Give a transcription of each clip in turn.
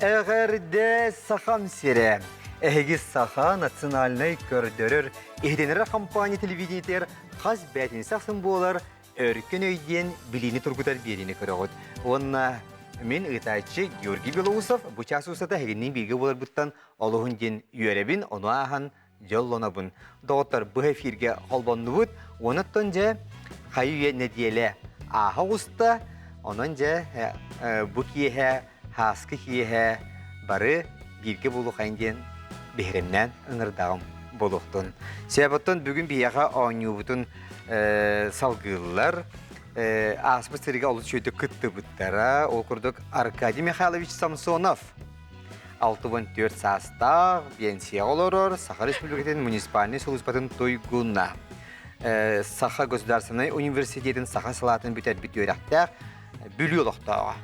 Әғірде сақам сире. Әгіз сақа национальный көрдірір. Ehdenere компания телевидениетер қаз бәтін сақсын болар, өркен өйден біліні тұрғыдар беріні көріғыд. Онна мен ұйтайчы Георгий Белоусов бұл час ұсата әгіннен белге болар бұттан олығын ден үйеребін, оны аған жолланабын. Доғыттар бұл эфирге қолбанды бұд, оныттан жа қайуе нәдиелі аға ұста, онын жа бұл кейе хаскы кейе бары белге болу қайынден бейремнен ұңырдағым болуқтын. Себаттан бүгін бияға оңы бұтын салғылар аспы сіріге олы шөйді күтті бұттара. Ол күрдік Аркадий Михайлович Самсонов. 64 састақ, пенсия олырыр, Саха Республикатын муниципальный солуспатын тойгуна. Саха Государственный университетін Саха салатын бүтер бүтөрәқтәқ бүлі олықтауға.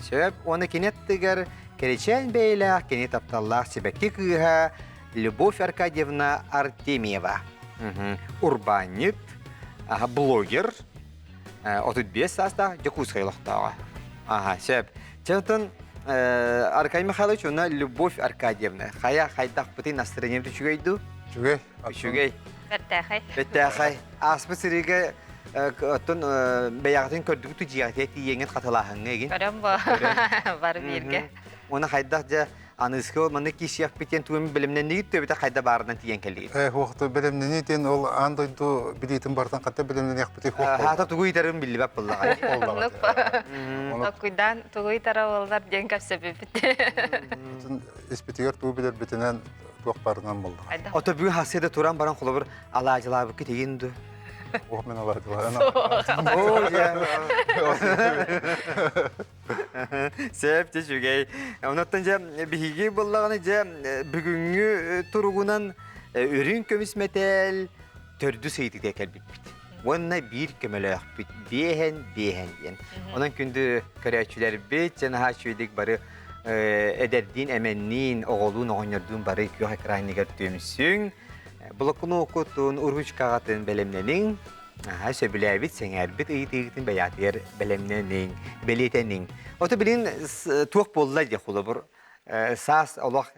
Себеп, оны кенеттігер керечен бейләқ, кенет апталлақ себекке күйіға Любовь Аркадьевна Артемьева. Урбанит, блогер, 35 састақ, Джакузскай олықтауға. Себеп, чәнтін Аркадий Михайлович, она Любовь Аркадьевна. Хайдақ бұтын настроениемді чүгейді? Чүгей. Бәттәқай. Аспы сірігі бәяғытын көрдігі түжияғытеті еңін қатылағын егін? Көрім бар берге. Оны хайдақ жа анысқы маны кешияқ бітен туымен білімнен неге төбеті қайда барынан тиген кәлдеген? Оқты білімнен етен ол андойды білетін бардан қатта білімнен еқ біте қоқ болды. Хата тұғый тарым білі бәп болдаған. Құйдан тұғый тара олар ден көпсебе бітті. Еспетігер туы білер бітінен тоқ барынан болды. Ота бүгін хасыда тұран баран қолы бір алажылабы кетегенді. Оқ мен алады. Сәпте жүгей. Онаттан жа бігі болағаны жа бүгінгі тұрғынан өрін көміс мәтәл түрді сейдіде кәлбіп біт. Онына бір көмілі өқпіт. Бейхен ден. Онан күнді көрәтшілер бет, жаңа шөйдік бары әдәрден әмәннен оғылуын оғынырдың бары күйіқ әкрайнығар төмісің. Бұлыққыны оқытын, ұрғыш қағатын бәлемненің, сөбіләбіт, сәңәрбіт ұйытығытын бәятығыр бәлемненің, бәлетенің. Оты білін туық болыла де құлы бұр. Сас олақ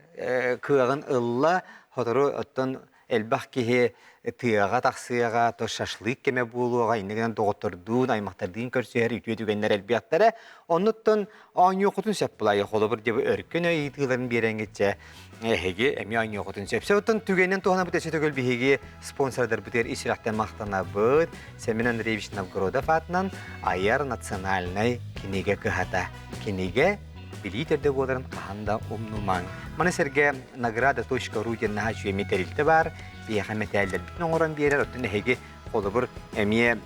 күйіғын ұлла, хотыры ұттын әлбақ кеге тыяға тақсыяға, то шашлық кеме болуға, инегінен доғытырдың, аймақтардың көрсер, үтуетігенлер әлбияттары. Онныттын аңы оқытын сөп бұлайы құлы бұр деп өркін ұйытығыларын беренгетше. Әйге, әме аңы оқытын сөп. Сөптін түгенен туғана бұт әсет өгіл бейге спонсордар бұтер исірақтан мақтана бұд. Семен Андреевич Новгородов атынан Аяр национальный кенеге күхата. Кенеге билетерді боларын қағанда ұмнумаң. Манасерге награда.ру деннаға жүйе металилті бар. Бейға металилер бүтін оңыран берер. Оттын әйге қолы бұр әме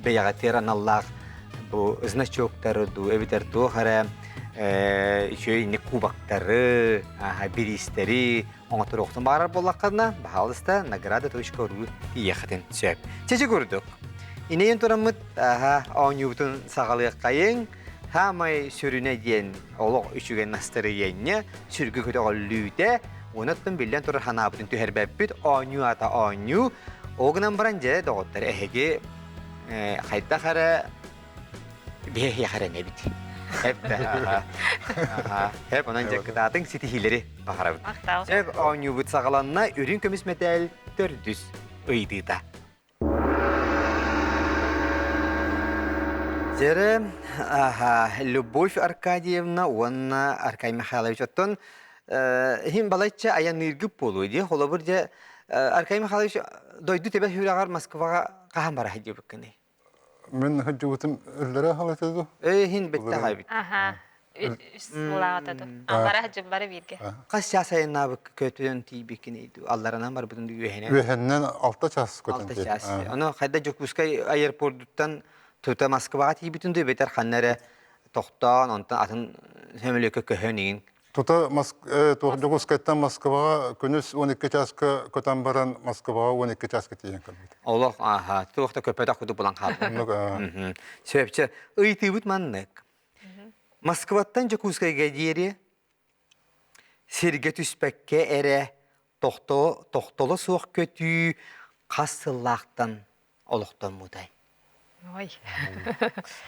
бейғатер аналлақ бұл значоктары ду, әбітер туғара еще не кубактары, беристері, оңатыр оқтын бағарар болаққарына бағалыста награда.ру ияқатын сөп. Чече көрдік. Инейін тұрамыд оңы бұтын сағалыяқ қайын, хамай сүріне ден олық үшіген настыры енне, сүргі көті олүйді, онаттың білден тұрар хана бұтын түхербәппіт, оңы ата оңы, оғынан баран жә доғыттар әхеге қайда қара бейхе қара не біті. Hep onun cekatın sitihleri bakarım. Hep onu bu sağlanana ürün kömüs metal tördüz uydu da. Zere Любовь Аркадьевна, онна Аркадий Михайлович оттон him balayça ayan nirgip boluydu. Hola burca Аркадий Михайлович doydu tebe hüragar Moskvaga qahan bara hediye bakını. Мен хәҗүтем өрләре халат иде. Хин бетте хайбит. Сулаатады. Аллара хәҗү бары бирге. Кас часайна бу көтөн тибикинейди. Алларынан бар бүтүн үйһене. Үйһеннән 6 час көтен. 6 час. Аны хайда Жокускай аэропорттан төтә Москвага тибитүн дә бетер ханнары токтан, онтан атын хөмөлөккө көһөнин. Тута Жокускайдан Москвага күнүс 12 часка көтен баран Москвага 12 часка тиен калды. Аллах, туакта көпөдө куду булан калды. Себепче ыйтыбыт маннык. Москваттан Жокускайга диери серге түспекке эре тоқтолы соқ көтүү қасыллақтан олықтан мұдай. Ой.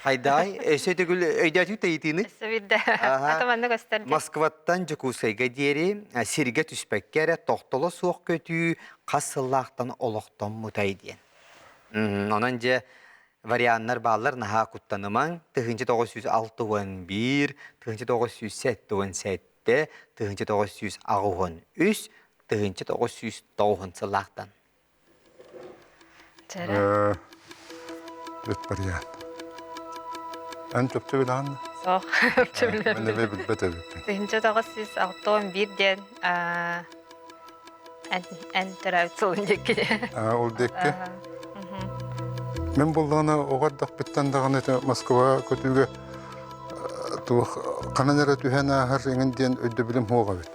Хайдай, сөйтігіл өйдәтік тәйтіні. Сөбирде. Ага. Атаманны gösterdi. Москваттан Жакусайга дери, сирге түспәккәрі тоқтылы суық көтүү, қасыллақтан олықтан мұтайден. Онан же варианнар балар наха куттаныман, 1961, 1977, 1963, 1909 сыллақтан. Жара. Бет бариян. Ан чөпчө гынан. Соқ. Мен бе бете бе. 1961-ден ән тұрау тұлын жекке. Ол декке. Мен болданы оғардақ біттен дағын еті Москва көтуге қананары түхен ағыр еңінден өйді білім хоға бет.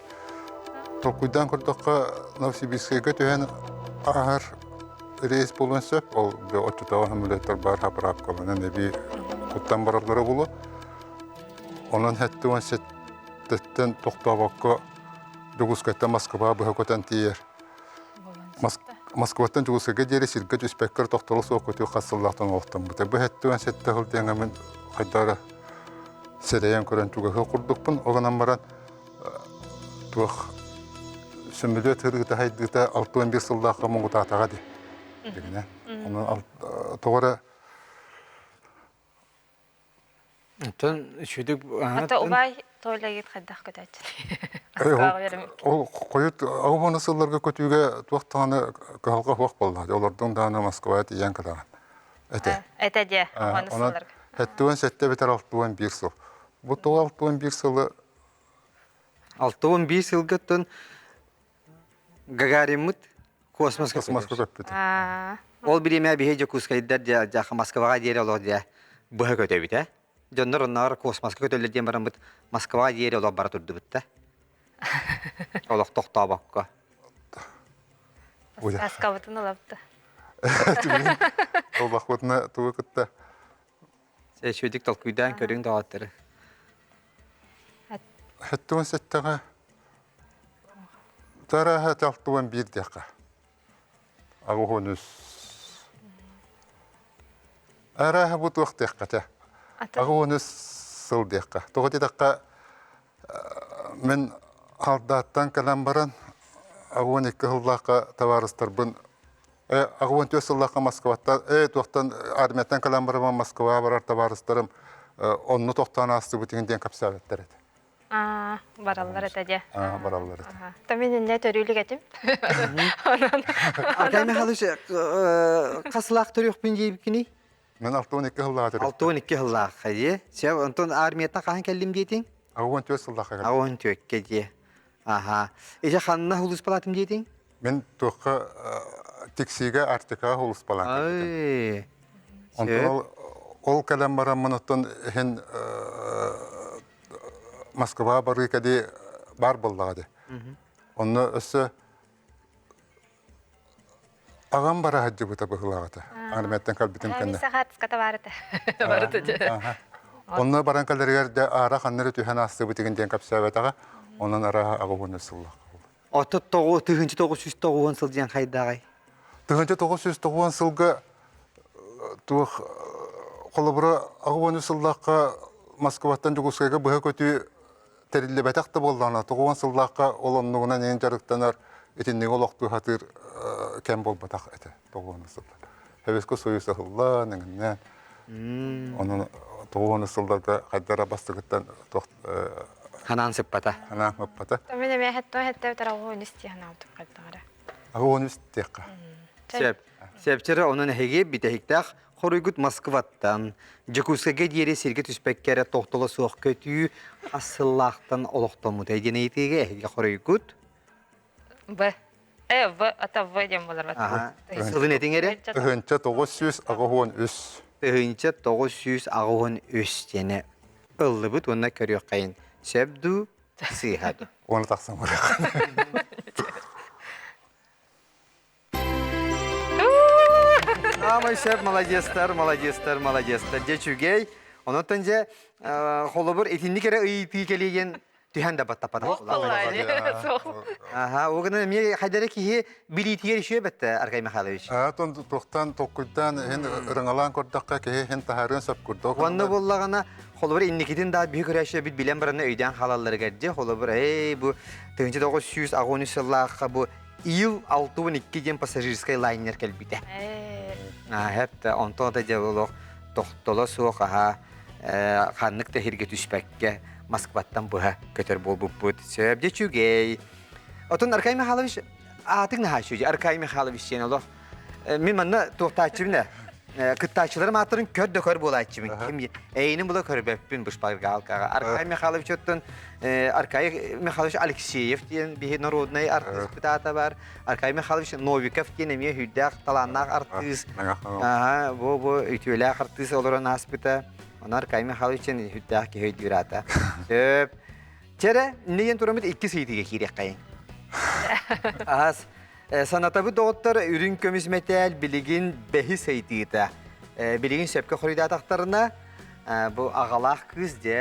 Тоқуйдан күрдіққа Новосибирскеге түхен ағыр рейс болуын сөп, ол отчутауы хамулеттер бар хапырап қаланы нәбі құттан баралары болу. Онын хәтті он сеттен тоқтабаққа Жугускайта Москва бұға көтен тиер. Москваттан Жугускайға дері сирге жүспәккір тоқталы соқ көтеу қасыллақтан олықтан бұты. Бұ хәтті он сетті ғыл дейінгі мен қайдары серейен көрен жүгіға құрдықпын. Оғынан баран туық сүмілі түргіті хайдыта 6-11 сылдаққа мұңғыта атаға де. Оның тоғыры Ата убай тойлайыт қайдақ көтәчі. ол қойыт ағыманы сылларға көтуге туақтағаны қағалға хуақ болды. Олардың дағаны Москваят иян кадаған. Әтә де, ағаны сыларға. Әттуан сәтті бетер 6-11 сыл. Бұл тоғы 6-11 сылы 6-11 сылғыттын Гагаримыт космосқа көппеті. Ол біреме бейе Жакускайдар жақы Москваға дейері олар де бұға көтөй біт, ә? Жоннар оннағыр космосқа көтөлерден баран бұт Москваға дейері олар бара тұрды бұт, ә? Олақ тоқта баққа. Аскабытын олапты. Ол бақпытына туы күтті. Сөйдік толкуйдан көрің дағаттыры. Әттуан сәттіға тараға 6-11 дәққа. Ағуғыныз. Араға бұт уақыт дәққа. Ағуғыныз сыл дәққа. Тоғы дәққа мен алдаттан кәлем баран ағуын 2 ғыллаққа таварыстар бұн. Ағуын 4 ғыллаққа Москватта, тоқтан армияттан кәлем бараман Москва барар таварыстарым. Онны тоқтан асты бұтеген ден капсаветтер еді. Баралар әтә де. Баралар еді. Тәменен не төрүлік әтім? Ағайме қалыш қасылақ түріқ бен жейбі кені? Мен 6-12 ғыллаға түріп. 6-12 ғыллақ қайы. Сен онтон армияттан қаған кәлім дейтің? Ағуын 4 ғыллаға кәлем. Ағуын төкке де. Эже қанына хулыс палатым дейтің? Мен тоққа тексиге артикаға хулыс балан кәлем. Ол кәлем барам мұнықтан хен Москва бары кәде бар болдағады. Оны өсі ағам бара хаджы бұта бұғылағады. Армияттан қалбітім кәнді. Сағат қата барыды. Барыды же. Оны баран кәлерігерде ара қанныры түйен асты бұтеген ден кәпсәуетаға, онын араға ағуын өсіллақ. Оты 1909 сыл ден қайдағай? 1909 сылғы туық қолыбыры ағуын өсіллаққа Москваттан Жугускайға бұға көті тәрілі бәтәқті болдағына. 9 сыллаққа олоннығынан ең жарықтанар етіндегі олақты қатыр кәм бол бәтәқ әті 9 сыллақ. Әвескі сойысы ғылла, нәңіннен. Оның 9 сылларда қайдара бастығыттан Ханан сыппата. Ханан сыппата. Тәменен мен әтті өтір ағуын істеген алдым қайдағыра. Ағуын істеққа. Сәпчірі оның әге бітәхіктақ Хорыгут Москваттан, Жакускайға дейері серге түспәккәрі тоқтылы соқ көтүү асыллақтан олықтамы дәйден ейтеге әге Хорыгут? В. Ата В дем болар бат. Сылын әтің әрі? 1900 ағуын үс. 1900 ағуын үс дені. Ұлы бұд онына көрек қайын. Сәбду сыйхаду. Оны тақсан бұрық. Амай шәп, молодестер. Дечугей, онытын же қолы бір етінді кәрі ұйты келеген Түйән дә баттапада. Соқ. Ага, оғына мен хайдары кихи билетиер еще бәтті, Аркай Михайлович. Тон тоқтан тоққыдан хен ырыңалан көрдаққа кеге хен тахарын сап көрдік. Онны боллағана, холыбыр инникетін да бүйі көрәші біт білен біріне өйден қалалары кәрде, холыбыр, бұл 1900 сыллаққа бұл ил 6-2 ден пассажирскай лайнер кәлбіті. Хәпті, онтоғда де олық тоқтолы соқ, қаннық та херге түспәкке Москваттан бұға көтер бол бұд. Сөбде чүгей. Отын Аркай Михайлович, атың наға шөже, Аркай Михайлович сен олық. Мен манна тоқтачымын, кыттачыларым аттырын көр болайчымын. Әйінің бұла көрбәппін бұшпағырға алқаға. Аркай Михайлович оттын, Аркай Михайлович Алексеев дейін бейі народный артист бұтата бар. Аркай Михайлович Новиков дейін әме хүддәқ таланнақ артист. Бұл үтіләқ артист олырын аспыта. Оны Аркай Михайлович'in хүддәқ ке høйді үрата. Сөп. Тере, неген тұрамыд 2 сейтіге керек қайын. Аз. Санатабы доғыттар үрін көміз мәтәл білігін бәхі сейтігі. Білігін сөпке құрыда атақтарына бұл ағалақ күз де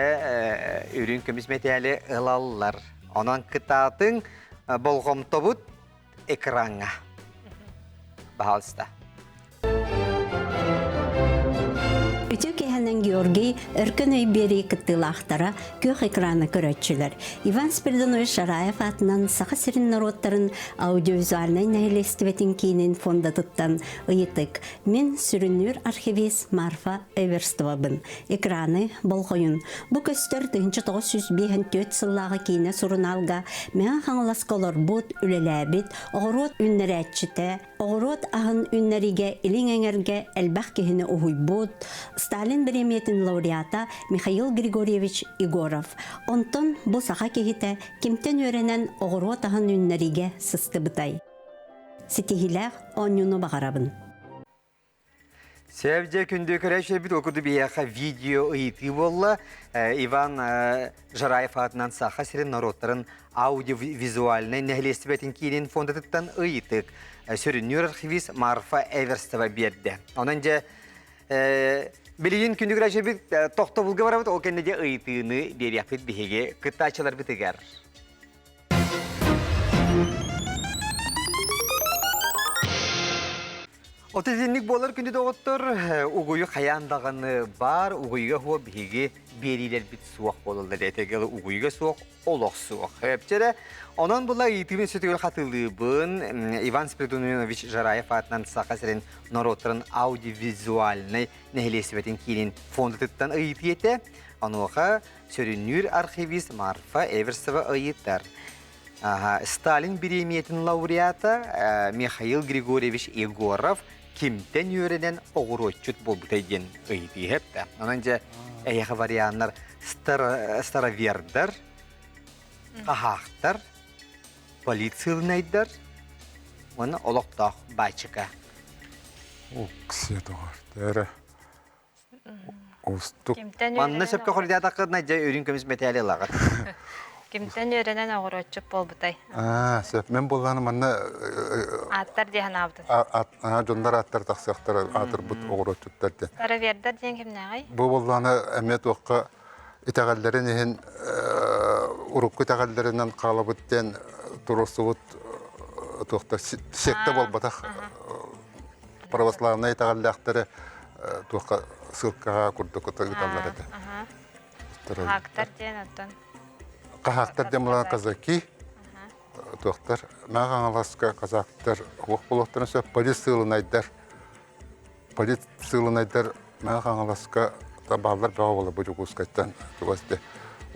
үрін көміз мәтәлі ұлалылар. Онан кытатын болғымтобыт экранға. Бағалыста. Үтө кеһенен Георгий өркөн өйбери кыттылахтара көк экраны көрөтчүлөр. Иван Спиридонович Шараев атынан саха сирин народтарын аудиовизуальный нәйлестибетин кейинин фондатыттан ыйытык. Мен сүрүнүр архивист Марфа Эверстовабын. Экраны болғойын. Бу көстөр 1954 сыллағы кейіне сурыналга мен хаңыласколор бут үлеләбит, оғырот үннәрәтчіте, оғырот ағын үннәриге илин әңерге әлбәқ кехіне уһуйбут, Сталин премиятын лауреата Михаил Григорьевич Егоров. Онтон бұл саха кехите кемтен өренен оғырот ағын үннәриге сысты бұтай. Сетихиләғ онюну бағарабын. Сәвде күнді көрәші біт оқыды бияқа видео ұйты болла. Иван Жараев атынан саха сирен народтарын аудиовизуальный нәхілестібетін кейінен фондатыттан ұйытық. Сүрінер архивист Марфа Эверстова берді. Онан же білейін күнді көрәші біт тоқта бұлғы барабыд, ол кәнде де ұйытыны берияқ біт бігеге күттачылар бітігер. Отызенlik болар күнді доғыттыр, ұғыйы қаяндағаны бар, ұғыйға хуа бігі берилер бит суақ болылды. Әтегелі ұғыйға суақ, олық суақ. Әптері, онан бұла етімен сөтігіл қатылыбын Иван Спиридонович Жараев атынан сақа сірін народтарын аудиовизуальный нәхілесібетін кейінен фондатыттан ұйыты еті. Онуға сүрінүр архивист Марфа Эверстова ұйыттар. Сталин премиятын лауреата Михаил Григорьевич Егоров кимтен үйренен оғыротчут болбутайден ұйты хепті. Онан же әйеға варианлар старовердар, қағақтар, полициялынайдар, оны олықтақ бачыка. Ксе тоғар. Дәрі. Остық. Манны сөпке құрдиятақырына же өрін көміз мәтәлі лағыр. Кимтен өренен оғыротчуп болбутай. Сөп, мен болғаны манна... Аттар дейін абды. Жондар аттар тақсияқтар атыр бұт оғыротчуттар де. Старовердар дейін кімне ағай? Бұл болғаны әмет оққа итағалдарын ехін ұрыққы итағалдарынан қалы бұттен тұрысы бұт тоқтар секті болбатақ. Православны итағалдақтары тоққа сылқаға күрді күтір итағалар еді. Қақтар дейін оттан. Қағақтар демілан қазаки, тоқтар, маған аласқа қазақтар, оқ болуқтарын сөп, полит сылынайдар, маған аласқа балдар баға болы бұжы құскайттан,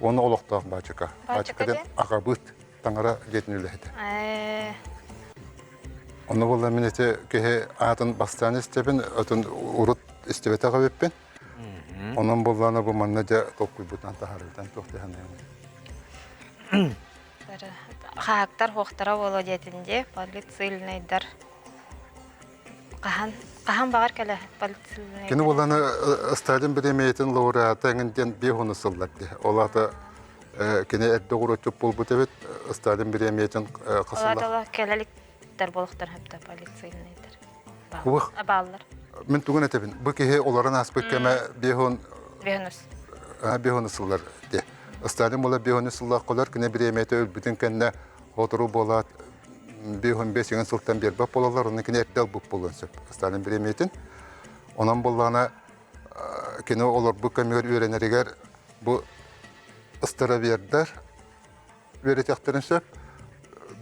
оны олықтағын бачыка. Бачыкаден ағабыт, таңыра жетін үлі еді. Оны болы мен ете кеге атын бастан істебін, өтін ұрыт істебет аға беппен. Оның болғаны бұл манна жа тоққой бұтан тағарылдан тоқты ғанайын. Қағақтар хоқтара болу детінде полицилнайдар. Қахан бағар кәлі полицилнайдар? Кені боланы Сталин премиятын лауреаты әңінден бейхуны сылларды. Олаты кені әдді ғұрытып бол бұт әбет Сталин премиятын қасылар. Олады кәліліктер болуқтар әпті полицилнайдар. Құбық? Балылар. Мен түгін әтебін. Бұл кеге оларын аспет кәмі бейхуны Бейхунус. Бейхуны сыллар де. Сталин бола бейхоны сыллаққалар кіне бір еметі өлбітін кәнне отыру болат бейхон бесіңін сылттан бербап болалар, оны кіне әрдел бұқ болуын сөп. Сталин бір еметін. Онан болағына кіне олар бұл көмегер үйренерігер бұл ыстыра бердер үйретектірін сөп.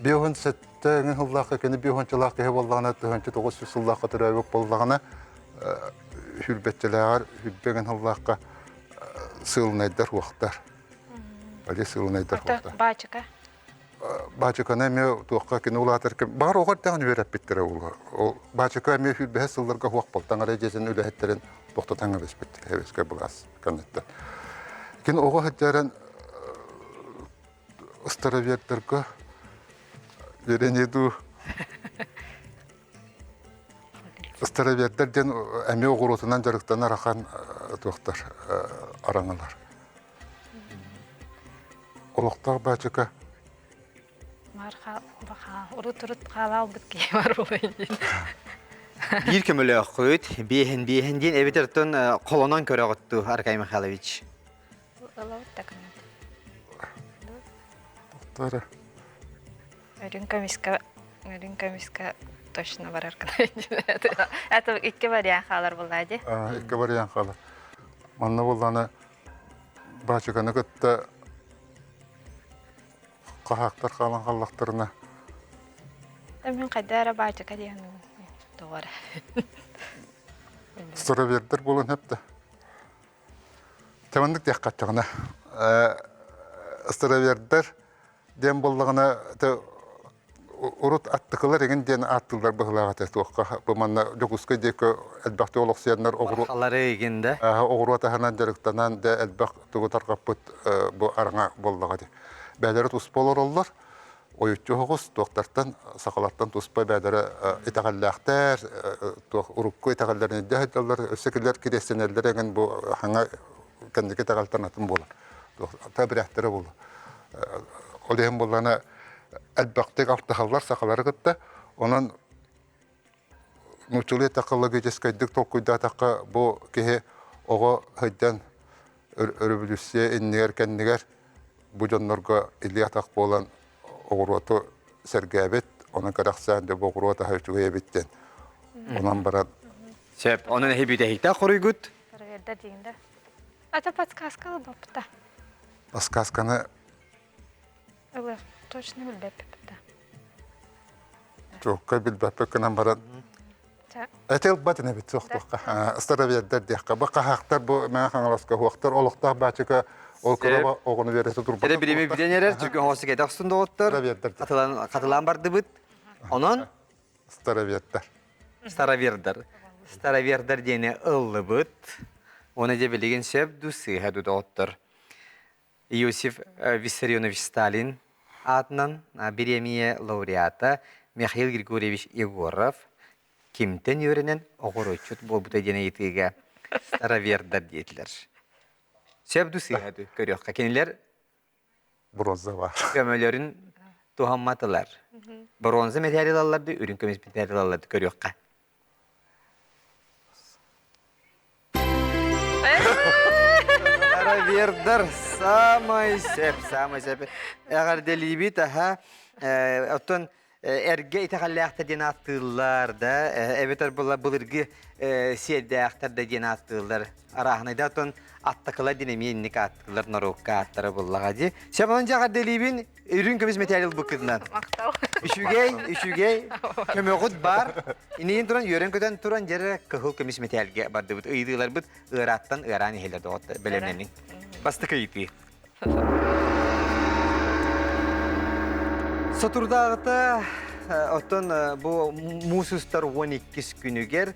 Бейхон сәттіңін сыллаққа кіне бейхончылаққа болағына түхінші 900 сыллаққа түрәбек болағына хүрбетчілер, хүрбеген сыллаққа сылынайдар уақтар. Али сылынайдар уақтар. Бачыка. Бачыканы эме туакка кини улаатыр ким бар огор тагын береп биттире ул. Бачыка эме хүлбе сылларга хуак болтан ара жесен үлехеттерин токтотаңа беспет. Хебеске булас канетте. Кин ого хеттерен ыстыравертерге веренеду ыстыравертерден эме огоротунан жарыктан арахан туактар араңалар. Олоктар бачыка Урут қалал бітке бар болайын. Bir kömülü öküt, bihin deyin, ebeterton kolonan köre gittu Arkay Mikhailovich. Тара. Рюмкамиска точно бар арканайын. Это икки вариант қалар болады. Икки вариант қалар. Манна боланы бачыганы көтті қағақтар қалан қалақтарына. Мен қайдара бачыка дейін doğru. Sıra verdir bolun hepti. Temendik diye kaçacağına. Sıra verdir. Dem bollağına urut attıklar egin den attılar bıhlağa testuğqa. Bu manna jokuska deki elbaqti oluqsiyanlar oğru. Barxaları eginde. Oğru atahanan jarıqtanan da elbaq tuğu tarqapıt bu arana bollağa de. Bәлері тұспалар олар. Oyutçu hoğuz, doktortan, sakalattan tuspay bədərə itağallaqtar, urukku itağallarını dəhədələr, ösəkilər kiresenələr egin bu hana kəndiki itağaltarnatın bolar. Tabi rəhtləri bolar. O deyim bolana elbaqtıq altıqallar sakaları qıtta, onun nuçulu etaqalla geceskaydık tolkuyda ataqqa bu kehe oğa hıddan örübülüsye enniger kendiger bu canlarga illi ataq bolan oğurvatı sergabet, ona qaraqsan da bu oğurvatı hayçuğaya bitten. Ondan baran. Şep, onun hebi de hikta qoruygut. Verdə deyində. Ata подсказка bapta. Подсказканы Öyle, точно bilbepta. çoğukka bilbapıkınan baran. Etel batına bit çoğukta. Istara verder diyaqqa. Bu qahaqtar bu mənə xanalaska huaqtar. Oluqtaq bağçıqa ol kıraba oğunu veresi durba. Ede birimi bileneler, çünkü hosu gedaq sunda ottur. Katılan bardı bit. Onun? Istara verder. Stara verder diyene ıllı bit. Onu da bilgin şep dusi hadu da ottur. Yosif Vissarionovich Stalin adından Biremiye laureata Mikhail Grigorievich Yegorov kimten yörenen oğuruçut bol buta diyene yetiga stara verder diyetiler. Şep dusi hadu görüyor. Kendiler Bronza var. kömelerin tuhammatılar. Bronza materyallardı, ürün kömez materyallardı görüyor. Stara verder samay sep. Eğer delibit aha otun erge itakallayakta diyene attılar da evet bulurgi siyedayakta da diyene attılar. Arahınayda otun attıklar dinamiyenlik attılar, narokka attılar bullağa diye. Şabanınca eğer delibin ürün kömez materyal bu kızdan. Maqtav.Üşügey, kömöğüt bar. İneyin turan, yören köten turan jere kıhıl kömez materyal bardı bud. Iydiler bud, ırattan ırani heler doğut belemlenin. Bastı kıyıtı. Saturdağıta otun bu musustar 12 günüger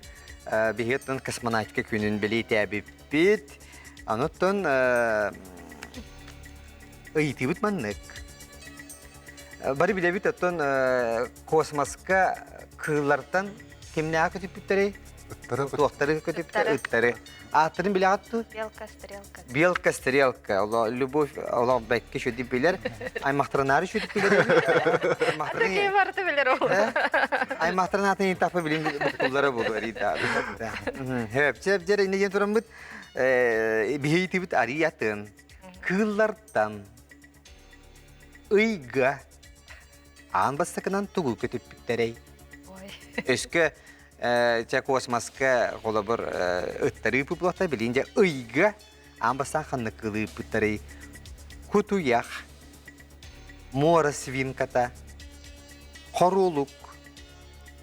bihetten kosmonautika günün beli tabi bit. Anotun iyiti bud manlık. Bari bile bit otun kosmoska kığılardan kimne akı tüpütleri? Tuğakları kötüpütleri, ıtları. Atırın bile attı? Белка, стрелка. Белка, стрелка. Allah, любовь, Allah belki şu dip bilir. Ay mahtarnarı şu dip bilir. Такие vardı bilir oğlum. Ay mahtarnatın intafı bilin kullara buldu. Evet, cep jere ine yenturan bit biheyti bit ariyatın. kıllardan ıyga an bastakından tuğu kötüp bitterey. Ой. Öskü Çekosmaska kolabır ıttarı pıplata bilince ıyga an bastan kanlı kılı bitterey. Kutuyak, mora svinkata, koruluk,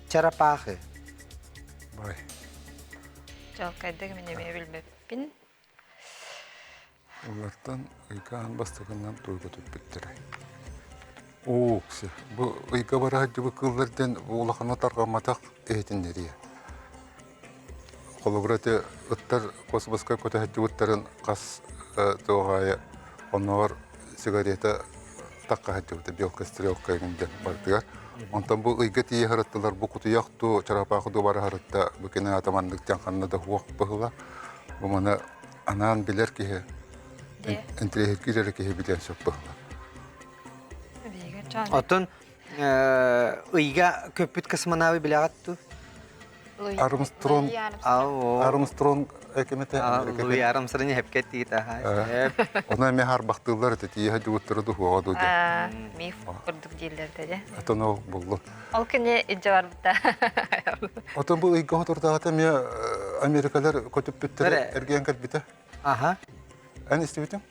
çarapahı. Бай. Жалкайдык мен эме билбеппин. Олардан ыйгаан бастыгынан туйга түппүттер. Ооксы. Бу ыйга бара жыбы кыллардан улахана таргаматак этиннери. Колобрате ыттар космоска көтөһөттүттөрүн кас тоогая онор сигарета такка хаттыбыты белка стрелка гэнде бардыгар. Онтан бу ыйга тие хараттылар бу кутуякту чарапаху бара харатта бу кене атамандыктан каннада хуак быгыла. Бу мана анан билер ки энтрехет кирер ки билен соппыгыла. Биге чан. Otun ıyga köpüt kısmanavi bile attı. Armstrong Armstrong экемете Louis Armstrong'u hep ketti daha. Ona mehar baktıllar dedi tие хадыбыттырды хуаду де. Миф курдук дийлерде же. Атоно болду. Ол кине иже барбыта. Ото бу ыйга отурдагата ме Америкалар көтүп бүттер эрген калбите. Aha. Ан истебитим?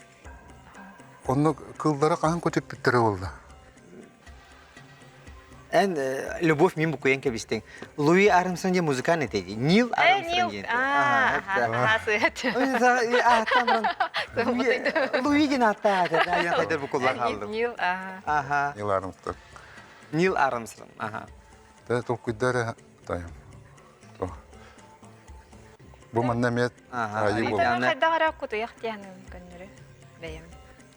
Онно кылдары кан көтүп бүттер болду. En любовь мимо куен кебистен. Louis Armstrong'u muzika ne dedi? Neil Armstrong. Tamam. Louis gene hatta dedi. Yani kadar bu kullar kaldım. Нил, Aha. Yıllarımda. Neil Armstrong. Aha. Да толкуйдары тайым. Бу маннамет айы болду. Итаны кайдагара куту яктяны көннөрү. Бейем.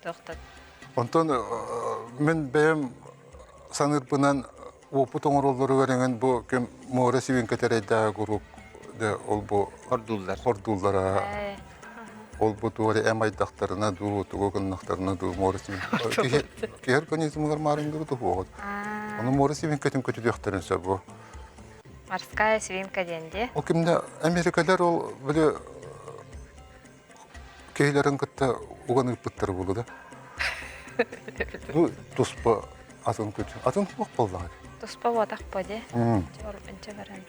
Токтот. Онтон мен бем санырпынан опут оңороллору көреңен бу кем мора сивин кетерейдә груп де ол бу Ordullar. хордуллара ол бу туары эмайдактарына ду тугыннактарына ду мора сивин кер конизмгар марыңды ду бу. Аны мора сивин кетим көтү яктарын сабу. Морская свинка денде. О кимде Америкалар ол биле кейлерин кытта уганы пыттыр болду да. Бу туспа атын көтү. Атын кок болду. Туспа ватак поде. Чор энче баран.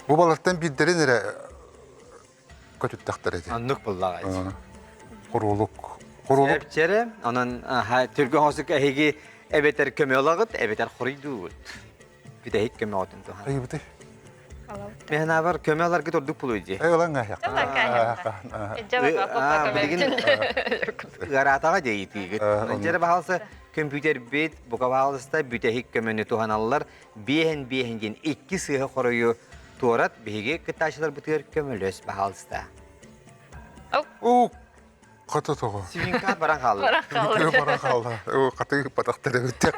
Бу балаттан биддери нере көтүп тактар эди. Anlık bullağa. Корулук. Hepçere onun Türkiye hosuk ehigi ebeter kömüyorlarıt, ebeter horuydu. Bir de hiç kömü otun tu. Ай бити. Алау. Mehna var kömüyorlar git orduk puluydu. Ай олан гая. Жалан кайда. Эже бак Bilgin garatağa deydi git. Öncere bahalsa kompüter bit, bu kavalsta bütehik kömünü tuhanallar. Bihen gen iki sıhı koruyu tuğrat bihigi kıtaşlar bıtır kömülös bahalsta. О, ката тоо. Sivinkat baran kaldı. Бити бара калды. О, каты патактар өттек.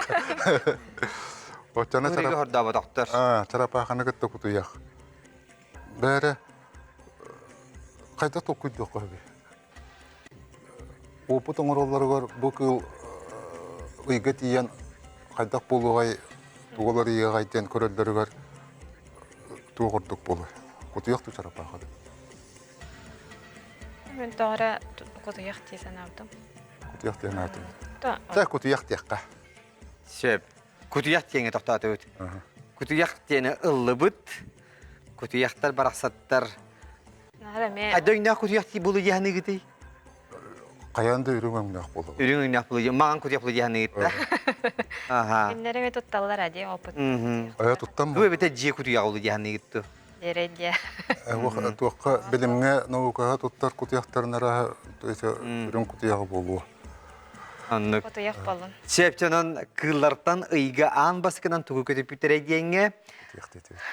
Очана Nuriga чара. horda bu doktor. Чарапаханы кытта кутуяк. Бәре кайда токуйду койбе. Опут оңороллары бар бу кыл ыйга тиян кайдак болугай туголар ийе кайтен көрөлдөрү бар тугордук болу. Кутуяк ту чарапахады. Мен тора куту якти санавдым. Кутуяк тиян атын. Та. Та кутуяк тияққа. Şöp. Kutuyak diyene toktatı öt. Kutuyak diyene ıllıbıt. Kutuyaklar baraksatlar. Нара мен Adöyna kutuyak diye bulu yahanı gitti. Каянда үйрөнгөңнак болу. Ürünün yapılı. Mağan kutuyak bulu yahanı gitti. Aha. Киннереме тутталлар ади опыт. Ая туттан Bu ebete ciye kutuyak bulu yahanı gitti. Дередия. туакка билимге наукага туттар кутуяктарнара үйрөн кутуягы болуу. Anlık. Куту як болун. Şepçanın kıllardan ıyga an baskıdan tuğu kötü bütere diyenge.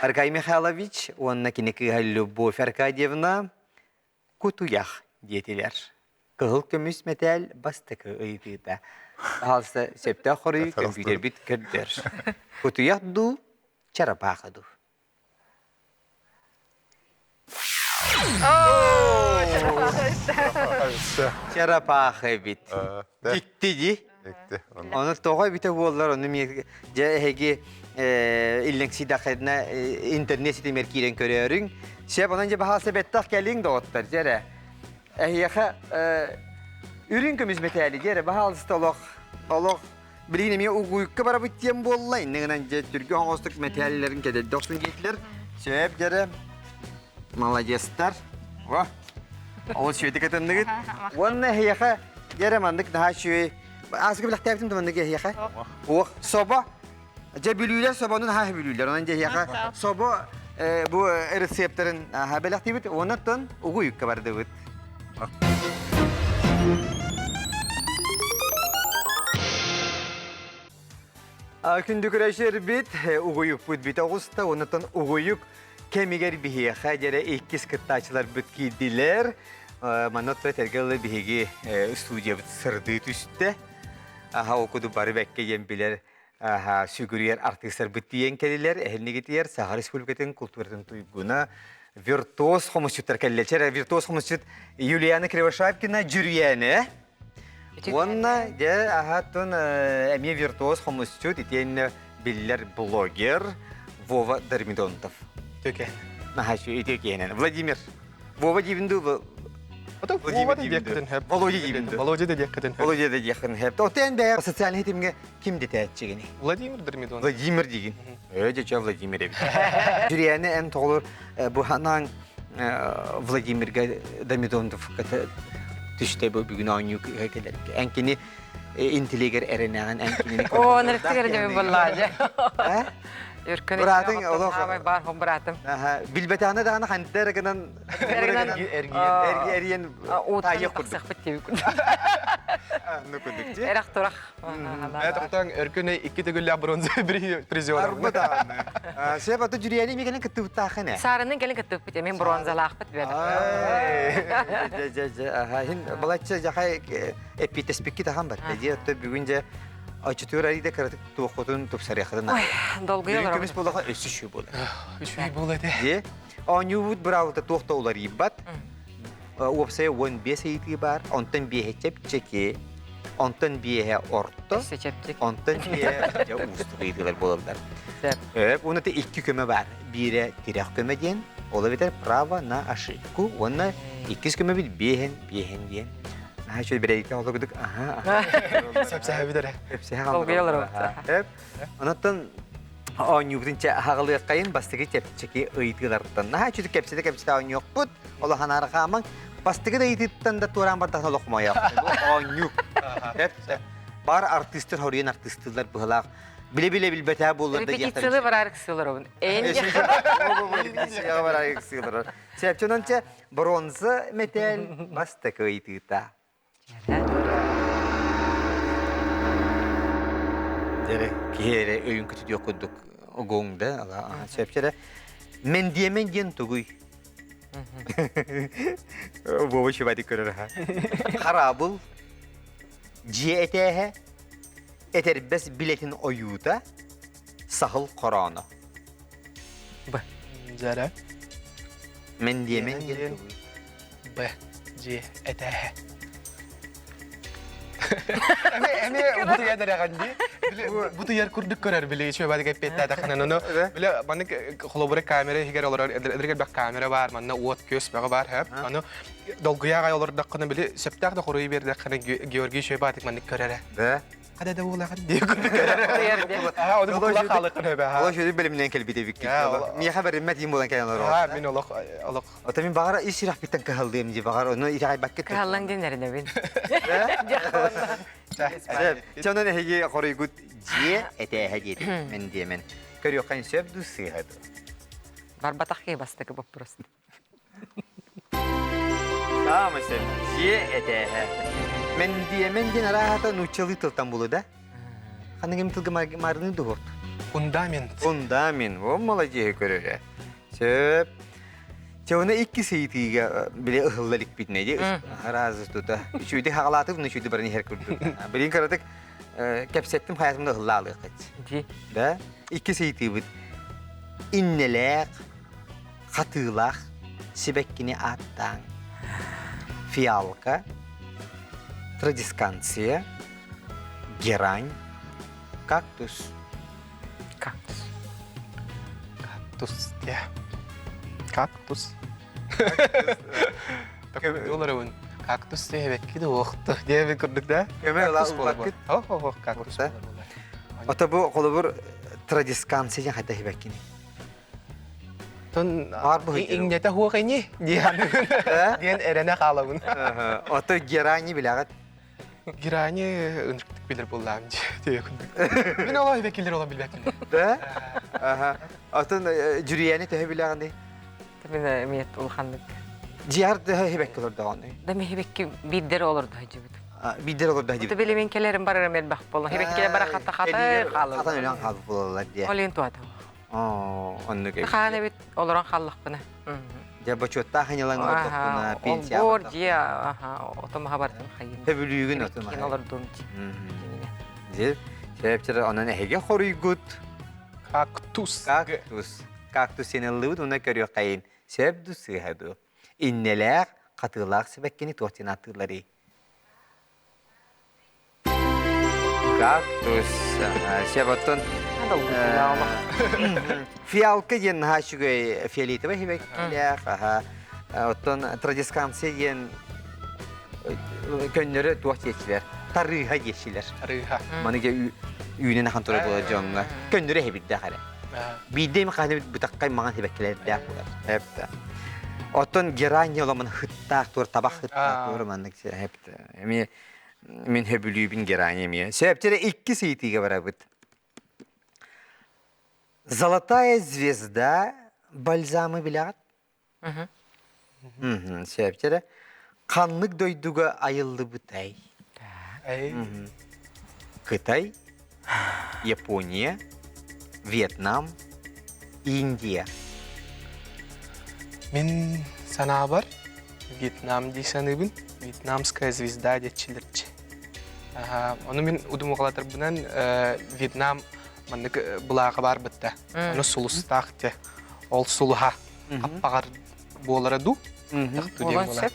Arkay Mikhailovich, onunla kineki Любовь Аркадьевна kutuyak diyetiler. Kıl kömüs metal bastıkı ıydıda. Halsa septe xoruyu kompüter bit kördür. Kutuyak du, çarapakı du. Çarapakı bit. Gitti di. Onu toğa bite bollar onu mi hegi illen sidakına internet site merkiren körüyorun. Şey bana önce bahase bettak gelin de otlar jere. Ehiyaka Ürün kömüz metali gere bahalısıda olok bilin mi uğuyukka bara bittiyen bolla inneğinden Türkiye hongostuk metallerin kedel 97'ler söp gere Malagestar. Vah. O şöyle katında git. Wannan heyha gere mandık daha şöyle azgı bilak tabtum mandık heyha. Oh soba. Cebilüler sobanın ha bilüler. Ondan heyha soba bu reseptörün ha bilak tabut ondan uğuyukka bara tabut. Kündük reşer bit, uğuyuk bit bit Ağustos'ta, ondan uğuyuk kemiger bihiye, hacere ikiz kıttaçlar bit giydiler. Manatla tergalı bihigi stüdyo bit sırdı üstte. Aha okudu bari bekke yembiler, aha sügürüyer artistler bit diyen kediler, ehlini gitiyer, Sahar Respublika'nın kültürden tuyguna. Virtuoz homoşutlar kelleçer, virtuoz homoşut Yuliana Krivashapkina jüriyene. Вона де агатон эми виртуоз хомусчут итен биллер блогер Вова Дармидонтов. Töke. Нахашу итекенен. Владимир. Вова дивинду. Ото Вова да деккеден хеп. Володя дивинду. Володя да деккеден хеп. Володя да дехен хеп. Тотен бе социальный хитимге ким детечигени. Владимир Дармидон. Владимир деген. Öyle çav Vladimir evi. Jüriyene en toğlur bu hanan Vladimir Darmidonov kata düşte bu bugün oynayıp hekeler. Enkini inteliger ereneğen enkini. О, нарықтығыр деме боллады. Үркін Братың, олық. Абай бар, хом братым. Bilbetana da ana hanter kanan eriyen tayı kurduk. Қақсақ біттеу күн. Ne kurduk ki? Эрақ тұрақ. Evet, otan örküne iki tegülle bronze prizyon. Arba da. Şey batı jüriyene mi gelen kıttı bıtağına? Сарының келін күттіп бітті, мен бронзалақ біт беді. Hin balatça jahay epitespekki tahan var. Diye tabi bugünce açıtıyor arayda karatık tuğutun tupsarı yakadın. Ой, долго Büyük елар. kömüs bulağa ösü şu bula. Üç ay buladı. Diye. Anyu bravo da tuğta olar ibat. Uapsaya one bir seyitli var. Ondan bir hecep çeki. Ondan bir orta. Өсі чептік. Ondan bir ya ustu kıydılar buladılar. Сәп. Evet, onda da iki köme var. Biri direk köme diyen, olabilir prava na aşıku. Onda ikiz köme bir bihen diyen. Ha şöyle bir ayıkta olurduk. Aha. Sep sahibi de. Hepsi Dolgu yollar oldu. Hep. Ondan Anyubdince hağlı kayın bastığı çeki ıytılardan. Ha çocuk kepside anyub yok put. Ola hanara kaman. Bastığı da ıytıdan da turan bardak lokma yok. Anyub. Hep. Bar artistler horiyen artistler bıhlak. Bile bilbete bulurdu. Репетициялы бар арық сылыр оғын. Әйін Сепчононча бронза металл бастык ыйтыта. Дере киhere öğün kötü yok kuduk oğunda Allah sepçere men diyen tuguy. Bu şu badı körür ha. Harabul GTH eterbes biletin oyuda sahıl korona. Zara. Men diyen Diyen. tuguy. B. C. Etehe. Emi bu ya da kandi. Bu yer kurduk karar bile şu badı petta da kanan onu. Bile bana kolabora kamera higer olur. Edrege bir kamera var. Bana uat kös var hep. Onu dolguya gay olur da kanan bile septak da koruyu bir de kanan Georgi şey batık bana karara. Ve Hadi de uğla kan diye kurduk karara. Ha o da kulak halıkın hep ha. Allah şöyle bölümden kelbi de vikti. Niye haberim metin bulan kayanlar Ha o. min olak. O tabii bağıra işirah bitten kahaldığım diye bağıra onu iray bakket. Кахаллаң денеріне бен. Çanan hegi koruy gut ciye ete hedi men diyemen. Körüyor kan söp du sığadı. Бар батаққа бастығы боп просто. Tamam sen ciye ete men diyemen din rahata nuçalı tıltan bulu da. Kanı gemi tılgı marını duhurt. Fundament. Fundamin o malaciye körüyor. Söp Çavuna iki seyitiga bile ıhıllalık bitmedi. Razı tuta. Şuydu hağlatı bunu şuydu barını her kurdu. Bilin karadık kepsettim hayatımda ıhıllalık kaç. Ди. Da iki seyiti bit. İnnelek, katılak, sibekkini attan, fiyalka, tradiskansiya, gerань, kaktus. Кактус. Kaktus. Ya. Kaktus. Dolar avun. Кактус тебекки де оқты. Дебе күрдік да? Көмек Кактус ла болар убакыт. бұл. Кактус Оқта. болар болар. Ата бу қолыбыр традискансы жан хата хибеккини. Тон Бар бұл хейдер. иңнете хуақ әне? Ден әрәне қалауын. Ата герани билағат. Гирани ынжықтық білір болам де күндік. Мен олай бекелер ола білбекелер. Да? Ата жүрияни төһө билағанды. Tabii miyet ulhandık. Жияр төһө хибеккилер дағаны. Da mehibekki bidder olurdu hacı bud. Бидер олар да Bu хибек. da benim enkelerim bararım elbaq bolu. Hebekkiler bara hatta hatta Хатан qalı. өлен қалып болалар дия. Olin tuatı. Онны кеп. Xana bit oluran qallıq buna. Я бачотта ханялан Aha, ортоқуна пенсия. bor diye aha otom habardan xayın. Төбүлүгүн Kin отуна. olur dumci. Жер шептер анан эге хоруйгут. Кактус. Кактус. Кактус сенеллыбыт уна көрү кайын. Себду сыхаду. Иннелер катылак себеккени тохтинатылары. Кактус. Себоттон Hadi olur. фиалка ген хашугай фиолетовый хебеккелер. Оттон традискансы ген көннөрө тохтечилер. Тарыха ешилер. Арыға. Маныге үйнен ахан тура болар жоңга. Көннөрө хебидде хара. Бидем ханы бутаккай маған хебеккелер дә булар. Хепте. Оттон герани оламын хыттак тур табак хыттак тур маннык хепте. Мен хебүлүбүн герани ми. Себептери 2 сейтиге барабыт. Золотая звезда бальзамы билягат. Себептери канлык дойдуга айылды бутай. Кытай, Япония, Вьетнам, Индия. Мен сана бар. Вьетнам дейсаныбын. Вьетнамская звезда детчилерчи. Оны мен удум оғалатыр бұнан Вьетнам маннык бұлағы бар бітті. Оны сұлыстақ те. Ол сұлыға аппағар болары ду. Olan sep.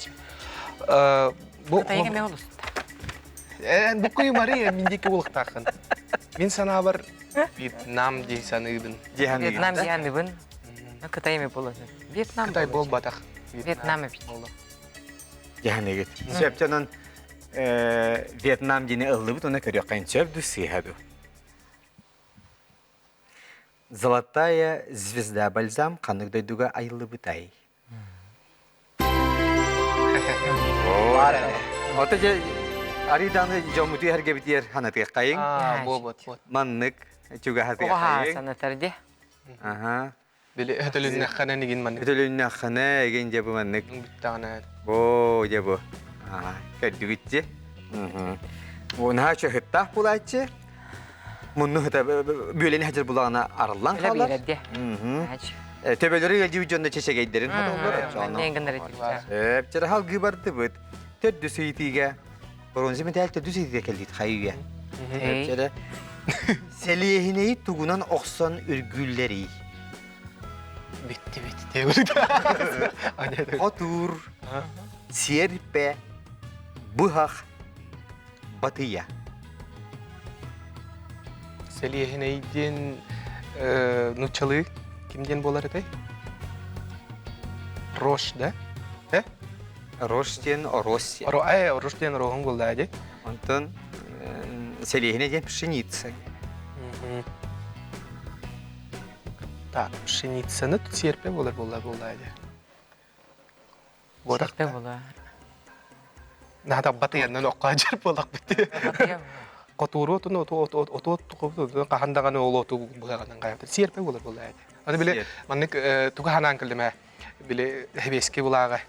Kıtayı me olur. Бұл көй мары мендекі олықтақын. Мен сана бар Вьетнам дейсаныбын. Vietnam diyen mi bun? Kıtayı mı bulur? Vietnam. Қытай бол батақ. Vietnam bit. Yani git. Sebepten Vietnam dini ıllı bit ona körüyor kayın sebdu sihadu. Золотая звезда бальзам канык дойдуга айылы бытай. Бар әлі. Ота же ариданы жомуту herge bitiyer hanatı kayın. Бол. Manlık çuga hatı Oha kayın. sana terdi. Aha. Білі өтілінне қана неген маннык. Ödülünün akını egen bu manlık. Біттағына. Bu bu. Aha. Kördü bitti. Ona şu hıttah bulayçı. Bunu hıtta böyleni hacır bulağına arılan Öyle bir kalır. yere de. Hacı. Töbeleri geldi videonda çeşe geydirin. Ben ne ingin derece. Hep çara hal gıbardı bıt. Töddü suyitiga. Bronzi mi değerli töddü suyitiga keldi hayıya. Hep çara. Seliyehineyi tugunan oksan ürgülleri. Bitti. Diye Otur. Sierpe. Bıhak. Batıya. Seliyehineyden nuçalı kimden bolar etay? Roş da. Ростен, Россия. Roş'ten roğun bolda hadi. Антон селихине ден пшеница. Так, pшеницаны тут серпе болар hadi. Borak. Serpe bula. Nada batı yanından oqacar bolak bitti. Qoturu otun otu qahandagаны ол оту булаганан кайыпты. Серпе болар hadi. Аны биле маннык тугаханан кылдыма. Биле хебеске булагы.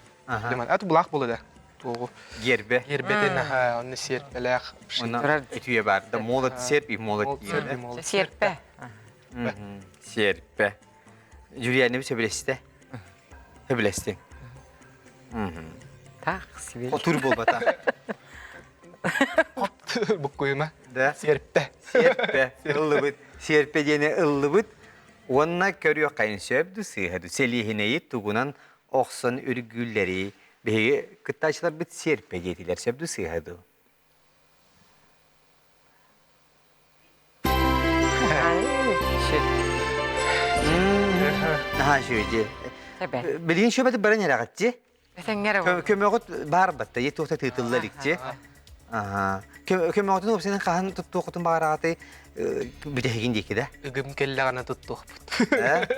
Деман ат булак болду. Тугу Gerbe. ербетен аны серпелек. Ona etüye var. Da molat serp, molat Serpe. Serpe. Julia ne biçim bileste? Bileste. Tak sivil. Otur bol bata. Bu koyma. Da Serpe. serpe. Illıbıt. Serpe dene ıllıbıt. Ona körüyor kayın söbdü sığadı. Selihineyi tugunan oksan ürgülleri. Behi kıttaşlar bit serpe yediler. Söbdü sığadı. Ha şöyle. Tabii. Bildiğin şöbeti bana ne rakatçı? Эсенгер бол. Көмөгөт бар батта, ет тоқта тыйтыллаликче. Көмөгөтүн опсенен кахан туттуқутун багарагаты бүтехигин деки да. Үгім келле ғана тұттық бұд.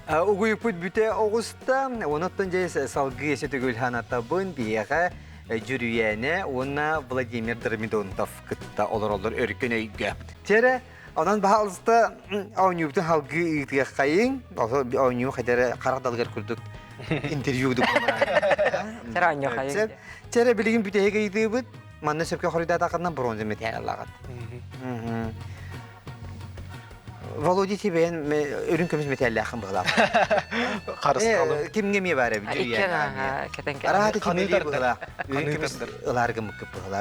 Угуйпут бүте оғуста, оныттан жай салғы есе түгіл ханатабын бияға жүрүйәне, оны Владимир Дормидонтов кытта олар өркен өйгі. Тере, онан баға алыста ауынюбтың халғы үйітіге қайын, ауынюб қайдары қарақдалғар күрдік интервьюді бұлмаған. Сара анья хайын. Тере білігін бүтеге үйді бұд, манна сөпке қорыда тақырынан бронзы метен алағат. Володя тебе өрін көміз метәлі ақын бұғылап. Қарыс қалым. Кімге ме бары Икен жүрүйәне? кетен Арағаты Қаны кемелі итардар. бұғыла. Өрін Қаны көміз итардар. ыларғы мұқып бұғыла.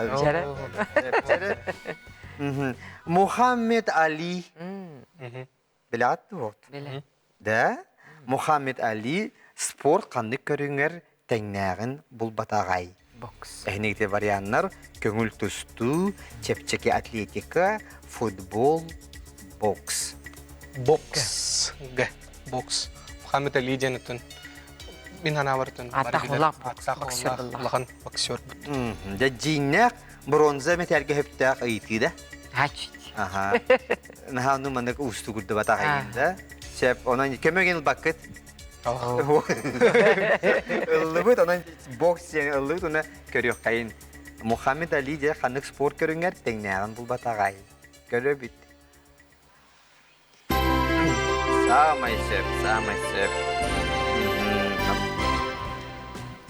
Жәрі. Мухаммед Али. Білағатты вот. Беле. Да? Мухаммед Али спорт қанды көріңер тәңнәғін бұл батағай. Бокс. Әйнекте варианттар көңіл тұсту, чепчеке атлетика, футбол, бокс. Бокс. Г. Бокс. Мұхаммед Али жәнітін. Мен ана бартын. Аттақ олақ бокс. Аттақ Боксер олақ. болақ. Олаған боксер бұд. Да жиннәк бронза металге хөптәк ыйты да. Хачит. Ага. Нахану мандак усту гурда батагайында. Сеп онан көмөгөн бакыт. Ыллыбыт онан бокс және ыллыбыт оны көрөк кайын. Мухаммед Али же хандык спорт көрүңөр теңнәгән бул батагай. Көрө бит. Самай сеп.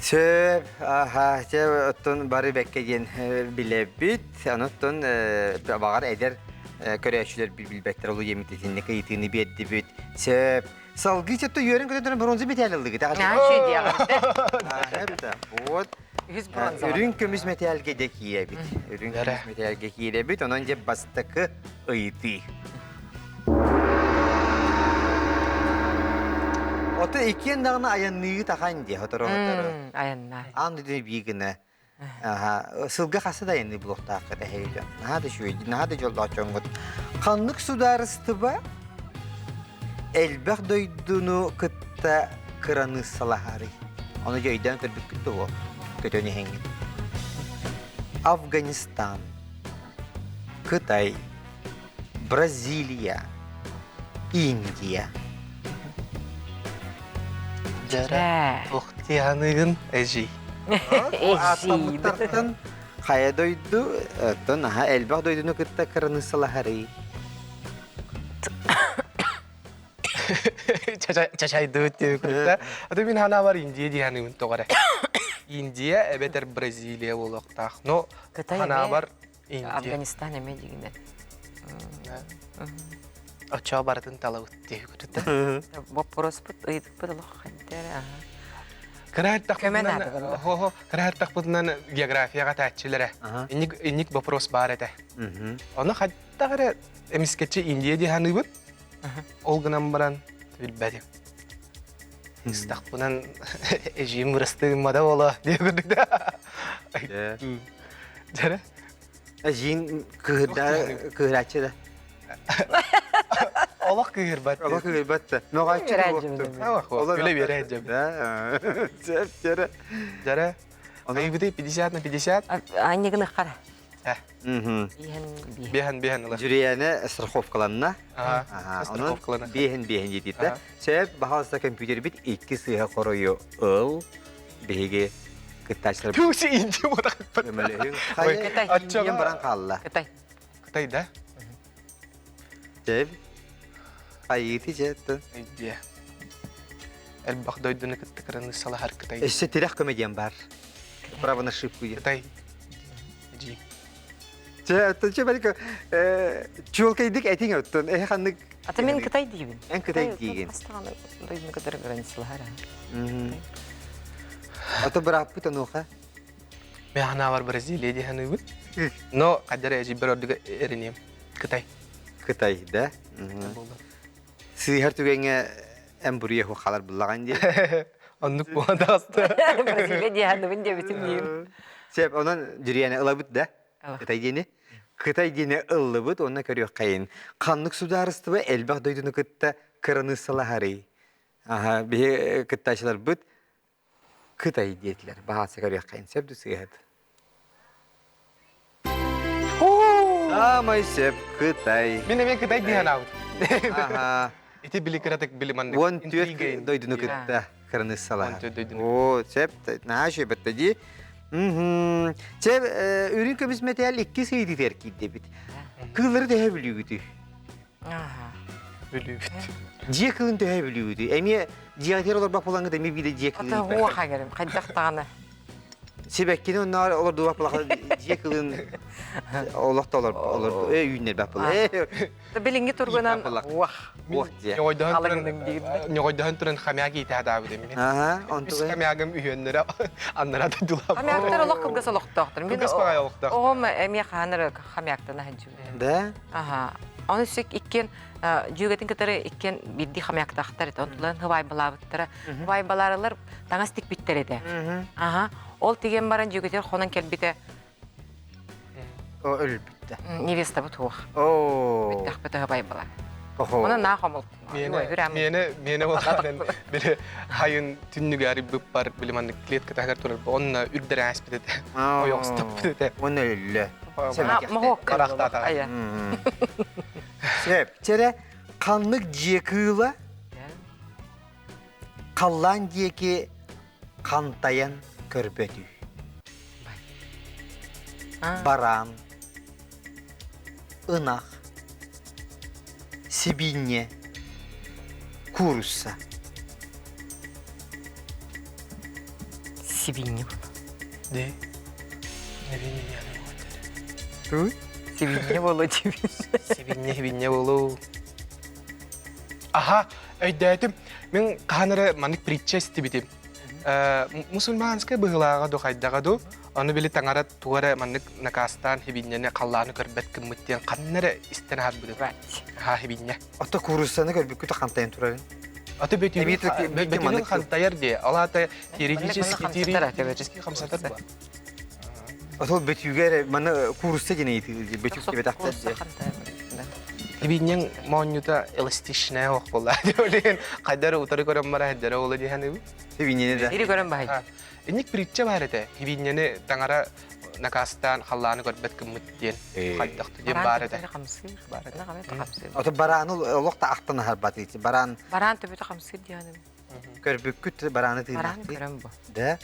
Сөп, сөп, оттон бары бәккеден біле бит, оттон бағар әдер көрәшілер білбәктер олу емітетінне кайытыны бетті бит. Сөп, салғы сөпті үйерін көтетінің бронзы металлылығы. Хачит яғыр. Вот. Yüz bronza. Үрін көміз металге де кире бит. Үрін көміз металге кире бит, онан же бастықы ыйты. Оты екен дағына аянныйы таған де, отыры. Аянна. Анды дүйі бейгіні. Сылға қасы да енді блоқтағы қыда хейлі. Нағады шөйді, нағады жолда чоңғыд. Қанлық сударысты ба, әлбәқ дойдуну кытта кыраны салахары. Оны жойдан көрбік күтті о, көтөні хенгін. Афганистан, Кытай, Бразилия, Индия. Жәрі. Оқтиянығын әжей. Атамыттартын қая дойду, әлбәқ дойдуну кытта кыраны салахары. Чачайды өттегі күрітті. Ады мен ана бар Индия дейянығын тоғары. Индия әбетер Бразилия болуқтақ. Но Кытай ана эме? бар Индия. Афганистан эме дегенде. Оча барын тала өттегі күрітті. Вопрос бұд, ұйдық бұд ұлық қайттер. Кыраттақ бұдынан географияға тәтчілері. Инник вопрос бар әті. Оны қайттағыры әміскетші Индия дейяны бұд. Олғынан баран білбәдім. Истақ бұнан әжейім ұрыстығым мада ола деп көрдік да. Жәрі? Жин кыһырачы да. Олақ күйір бәтті. Ола кыһырбатта. Ноғачы Кыһырачы болупту. білем. Үле бере әджем. Сөп, жәрі. Жәрі? Оны бұды 50 на 50? Аннегіні қара. Бейхан ұлы. Жүрияны страховкаланна. Страховкалана. Бейхан жетеді. Сөп, бағалыста компьютер бит 2 сыйға қоройы ыл. Бейге кыттачылар. Пюсі инди бода қытпад. Өмілігін. Қытай. Қай индиен баран қалла. Кытай. Қытай да? Сөп. Қайыты жеттін. Индия. Әлбақ дойдыны кытты кыраны сала har Қытай. Өсі тірек комедиан бар. Право на ошибку. Қытай. Жи. Че бәлкі чуылкайдық әтің өттін. Қандық... Ата мен Кытай дейбін. Ән Қытай дейген. Астағаны дойдың кыдыр границалары. Ата бір аппы тануға? Мен ана бар Бразилия дейханы бұд. Но қадары әжі бір ордығы әрінем. Қытай. Қытай, да? Сыйхар түгенге әм бұрия қалар бұллаған де. Аннық болғанда асты. Бразилия дейханы бін де бітім дейм. Сеп, онан жүрияны ұла бұд, да? Қытай дейіне? Кытай дене ыллыбыт, онна көрüyor кайын. Каннык сударыстыбы элбах дойдуну кытта кыраны салахары. Ага, бе кыттачылар быт Кытай дейтилер. Бағасы көрüyor кайын. Сеп дүсігет. Самай сеп Кытай. Мен Кытай дихан аут. Ага. Ити били кыратык били маннык. Вон түйет дойдуну кытта кыраны салахары. Вон түйет дойдуну. О, сеп, наше беттеди. Сеп, үрін көміс метел 2 сейді теркейді бит. Кылları da biliyordu. Aha. Билибит. Diye kılın da biliyordu. Emi diğer olur bak falan da mi bir de diye kılın. Ata huwa hagerim. Kaydaqtağını. Sebekkini onlar olur duvar falan diye kılın. Allah da olur. Ünler bak falan. Bilingi turgunan huwa. Oh diye. Ньогойдаһын туран хамяги итәдә бу дим. Aha, Biz ontu. хамягым үйөннәре аннара да дулап. Хамяктар олох кылгас олохтоқтыр. Кылгас багай олохтоқ. Оғым әмия ханыр хамяктана хаджу. Da. Аха. Оны сек иккен жүгетін кітері иккен бидді хамяктақтар еді. Онтыларын хывай балабыттары. Хывай баларылар таңас тик биттер еді. Аха. Ол тиген баран жүгетер хонан келбіті O ölüp bitti. невеста бұт хуақ. Oo. Биттақ біті хывай бала. Oho. Оны нақамыл. Мені вадан биле хайын түннүгәри бүп бар биле ман клетка тагар турар. Онна үрдер аспит. Ояк стоп дете. Onu öyle. Махок. Карахта та. Ая. Sep, tere kanlık cekığıyla kallan diyeki kantayan körbetü. Baran, ınak, sibinye, kurussa. Сибинне. Де. Не bileyim yani. Duy? Сибинне болу дебин. Сибинне болу. Aha, öydədim. Мен қаныры манык притча истибитим. Мусульманская быгылага до хайдага до. Аны биле таңара туара манык накастан хибинне қалланы көрбет кыммыттен қаннары истен хаббыды. Ха хибинне. Ata kurussanı körbük kütü kantayan turarın. Аты Бетүн бетүн хантаяр де. Алата хамсатар, теоретически хамсатар ба. Ata betüger bana kurussa gene yitildi. Betük gibi taktar diye. Хибиннен монюта эластичная ох болла. Олен кайдары утары көрөм бара хеддер олы диханы. Sevinyeni de. Бири көрөн бай. Эник притча бар эте. Хибиннени таңара накастан халланы көрбет кыммыттен кайдакты дем бар эте. Ata baranı olukta ahtına harbat eti. Baran Баран төбөтө камсыр дияным. körbük kütü baranı Баран tıydı. көрөн бу. Da.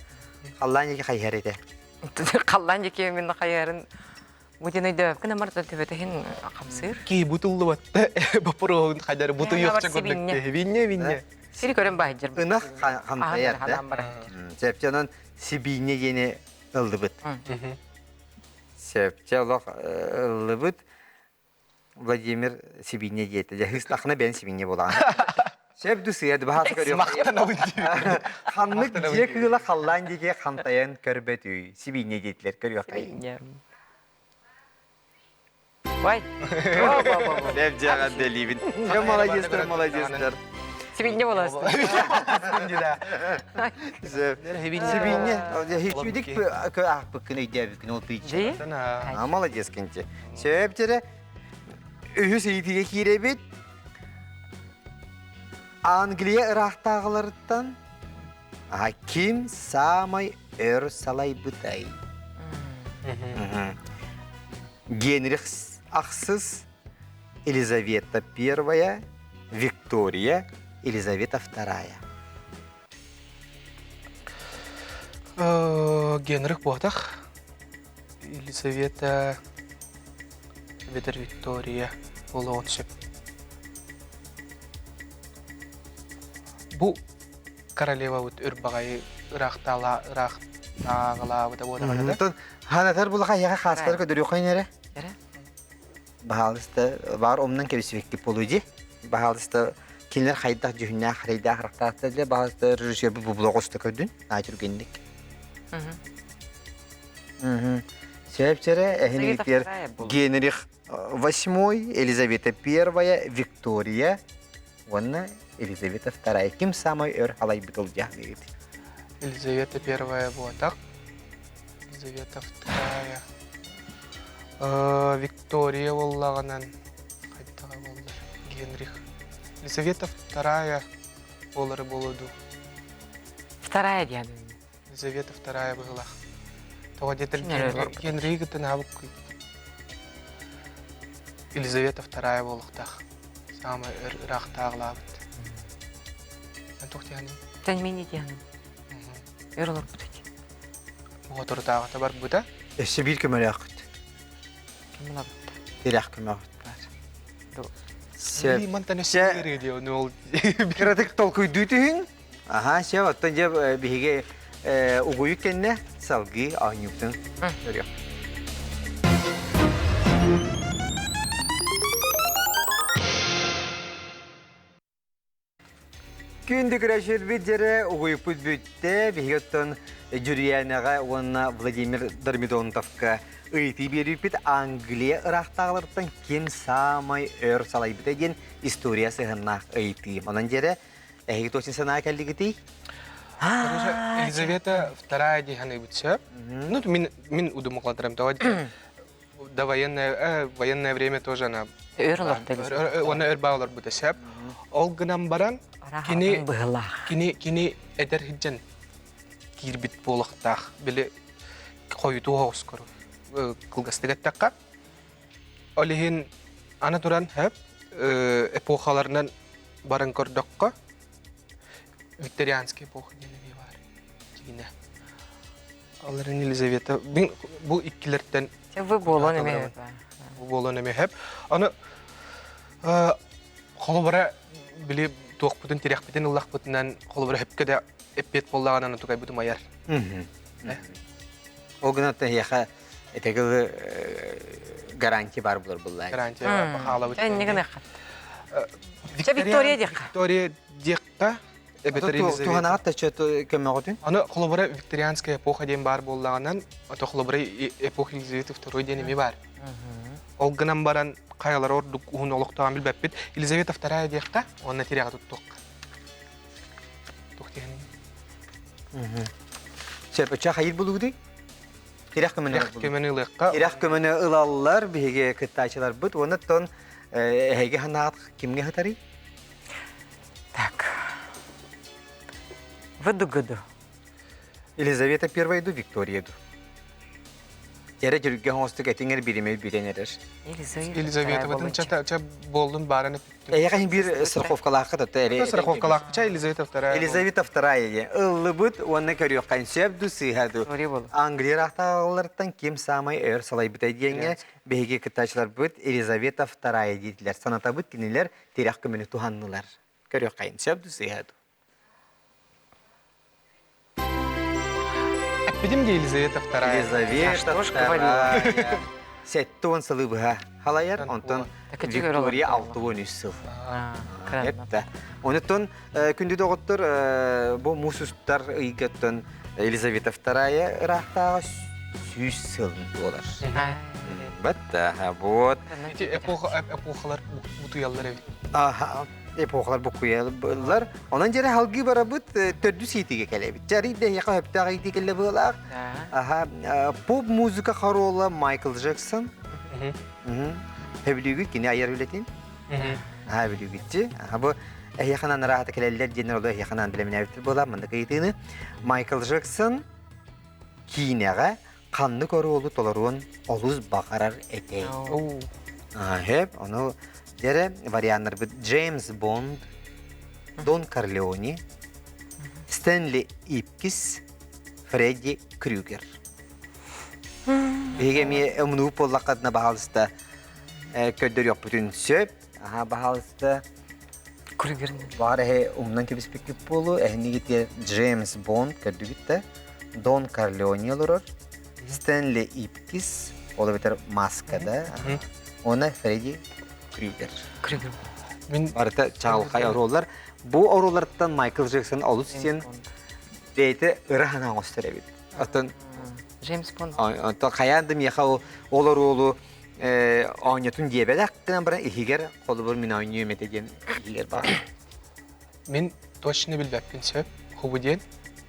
Kallan yeki kayher eti. Қаллан жеке мен қайарын Будинайда кына марта төбөтө хин камсыр. Ки бутуллы батта бапырогун кайдары буту ёкча көрдүктө. Хибинне. Сири көрөн бай жер. Inak kantayar da. Халам бар. Sepçanan sibinye yeni ıldıbıt. Sepça olak ıldıbıt. Vladimir sibinye diyeti. Hıslakına ben sibinye bolan. Sep düsü ya bahası görüyor. Мактана бунди. Kanlık diye kıyla kallan diye kantayan körbetü. Sibinye diyetiler görüyor. Вай. Sepçanan delibin. Sen молодецler. Сибинне боласың. Sibinye. Hiç yedik bıkkın ödeyebükün ol piç. Жи? Молодец кенче. Sepçere ühü seyitiye kirebit. Angliya ıraqtağılarından kim samay ör salay bıtay. Генрих Ахсыз, Елизавета I, Виктория, Елизавета II. Генрих Ботах, Елизавета, Ведер Виктория, Володшеп. Бу королева вот үрбағай ырақтағыла вот Тон ханатар булака яга хастар көдөрү койнере. Эре? Баалыста бар омнан кебисвекти болуди. Баалыста кинлер хайдак жүннә хрейда храктатты баалыста режиссер бу блогоста көдүн. Ажургендик. Себепчере эхниктер Генрих VIII, Елизавета I, Виктория, вона Елизавета II. Ким самый өр халай битул жахлыгыт. Елизавета I Ботах, Елизавета II. Виктория боллағанан қайттаға болды. Генрих. Елизавета II олары болуду. Вторая дияны. Елизавета II бұғылақ. Тоға детер Генрихгітін абық көйт. Елизавета II болуқтақ. Самы ұрақтағылабыд. Тоқты яны? Тәнмені дияны. Өрілер бұдыд. Бұға тұртағыта бар бұда? Эссе бир көмөлө акыт. Кем бұла бұдды? Терек көмө акыт бар. Сәбі мантаны сөйлері де оны ол. Кыратык толкуй дүтүһүн. Аха, се оттон же биһиге угуй кенне салгы аһнюктун. Көрөк. Күндү күрәшер бит жере угуй пут бүтте биһиге оттон жюриянага онна Владимир Дормидонтовка ыйты берип бит Англия ырактагылардан кем самай өр салай бит деген историясы гына ыйты. Онан жере эги тосын сана келдигити. Елизавета II диханы бүтсө. Ну, мен удумукладырым. Да военное время тоже она. Өрілер Оны өрбаулар бүтесеп. Ол гынан баран кини эдер хиджен кирбит болуктак биле койуту хоос көрү. Кылгастыгаттакка. Олихин ана туран хеп эпохаларынан барын көрдөккө. Викторианский эпоха денеги бар. Кигине. Аларын Елизавета. Бу иккилерден Вы болон эме. Бу болон эме хеп. Аны холобара биле тоқпутун терекпетен уллақпутунан холобара хепке де эппет боллаганан тукай бутум аяр. Огнатта яха этегил гарантия бар булар буллар. Гарантия бахала. Неге мехат? Виктория декка. Виктория декка. Туганагатта чөтө көмөгөтүн. Аны холобара викторианская эпоха ден бар боллаганан, ото холобара эпоха Елизавета II денеме бар. Ол гынан баран каялар ордук уун олуктаган билбеппит. Елизавета II декка, онна теряга туттук. Туктен. Сеп ча хайыр булугуди? Терек Көмөнү ылыкка. Терек көмөнө ылаллар биге кыттачылар бут, онаттон эге ханагат кимге хатари? Так. Выдугуду. Елизавета I ду, Виктория ду. Тере жүргө хостук этиңер бириме биренерер. Елизавета бутун ча болдун бараны. Эйгин бир страховкалакка да. Страховкалак ча Елизавета II. Елизавета II ыллы бут, онна көрөк кайсеп ду сыйхаду. Англия рахтагалардан ким самай өр салай бите дегенге беге кытачылар бут Елизавета II дийлер. Саната бут кинелер терек көмөнү туханнылар. Көрөк кайсеп ду сыйхаду. Видим где Елизавета II. Елизавета II. Сеттон сылы быха халаяр, онтон Виктория 6-13 сыл. Хепта. Онтон күндү доготтор бу мусустар ыйгаттан Елизавета II рахтага 100 сыл болар. Батта, вот. Эпохалар бутуяллар эбит. Аха, эпохалар букуялар. Онан жере халгы барабыт төрдү ситиге келебит. Жары да яка хептагы дигеле булак. Аха, поп музыка харола Майкл Джексон. Хеблүгү кине аяр билетин. Аха, билүгүчи. Аха, бу яханан рахата келелер генералда яханан билеминебит була. Мында кыйтыны Майкл Джексон кинеге канны көрүлү толорун олуз бакарар эте. Хеп, ону дере варианттар бит Джеймс Бонд, Дон Карлеони, Стэнли Ипкис, Фредди Крюгер. Бегеми эмну поллакатна бахалыста көдөр yok бүтүн сөп. Аха бахалыста Крюгер. Бары умнан кебиспек болу, эхнигите Джеймс Бонд көдүгүттө, Дон Карлеони олорор, Стэнли Ипкис, ол бетер маскада, она Фредди Крюгер. Мен Барта чалкай ороллар. Бу ороллардан Майкл Джексон алыс сен дейте ырахана гостырабит. Атын Джеймс Бонд. ата каяндым яха олар олу оңятун дебедак гана бара ихигер колу бир мен ойню метеген илер бар. мен точно билбеппин сөп. Хубуден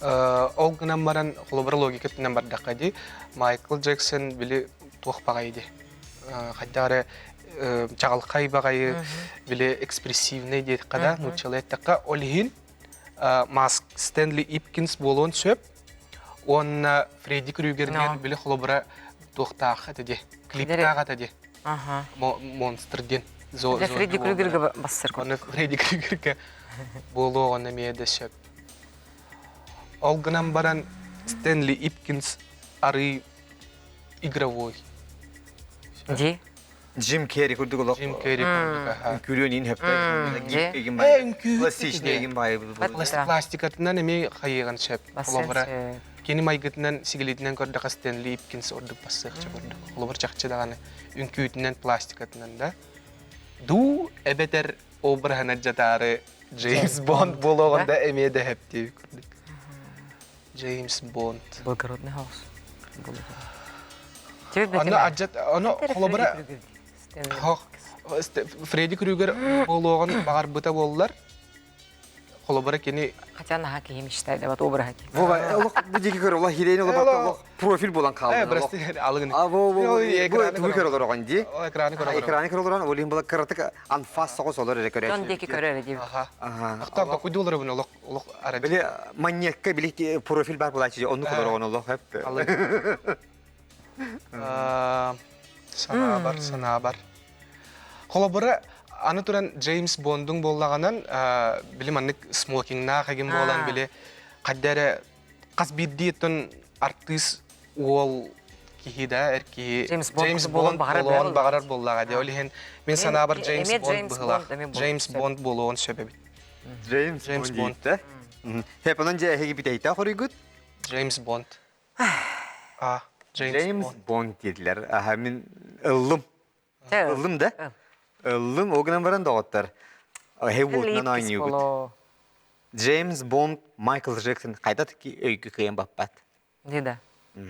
ол гынан баран холобар логикатынан бардакка ди Майкл Джексон били тухпагайды. хаддары чагалкай багайы биле экспрессивный дейт када нучалеттакка олхин Маск Стэнли Ипкинс болон сөп он Фредди Крюгерден биле холобра тохтах атади клиптаг атади Ага. монстрден Фредди Крюгерге бассыр кот. Оны Фредди Крюгерге боло оны меде сөп Олгынан баран Стэнли Ипкинс ары игровой Ди. Джим Керри күрдік олақ. Джим Керри Күрен ең хөпті. Гип еген Э, бай. үңкү. Пластичный еген бай. пластикатынан эме хайыган сөп Бассыр холобра сөп. кени майгытынан сигилитинен көрдө Стэнли Ипкинс ордук бассыкча көрдүк. Холобор чакчы даганы үңкүтүнөн пластикатынан да. Ду эбетер обрахана жатары Джеймс Бонд болгонда эмеде хепти көрдүк. Джеймс Бонд. Благородный хаус. Тебе Аны аджат, аны холобора Фредди Крюгер болгон багар быта болдулар. Холобора кени Хотя на хаки емиштер деп обра хаки. Вова, олақ бұл деке көр, олақ хилейін олақ бақты, олақ профиль болан қалды. просто алыгын. Бұл экраны түгі көр олар оған де. Экраны көрө. Экраны көр олар, олың бұл кырытық анфас соғыз олар әрі көрі. Тон деки көрөр деп. Аха. Аха. Ақтан ба куйдулар бұны олық аради. Біле маньякка біле профиль бар бұл айтшы, оны көлер оған олақ әп. Санабар. Холобора аны туран Джеймс Бондың боллаганан билим аннык смокингна хаген болан биле каддары кас биддиеттен артист ол кихида эрки Джеймс Бонд болон багарар боллага де олихен мен санабар Джеймс эме Бонд Джеймс была. Бонд, эме Бонд Джеймс сөп. Бонд болон сөбебит. Джеймс Бонд. Хеп онан же әхеге бітейті қоры күт? Джеймс Бонд. Джеймс Джеймс Бонд. Бонд деділер. Аха, мен ыллым. Те. Ыллым да? Ыллым, оғынан баран дағыттар. Хей уотынан Липкис айны күт. боло. Джеймс Бонд, Майкл Джексон қайда тікі өйкі қиын баппат. Дида.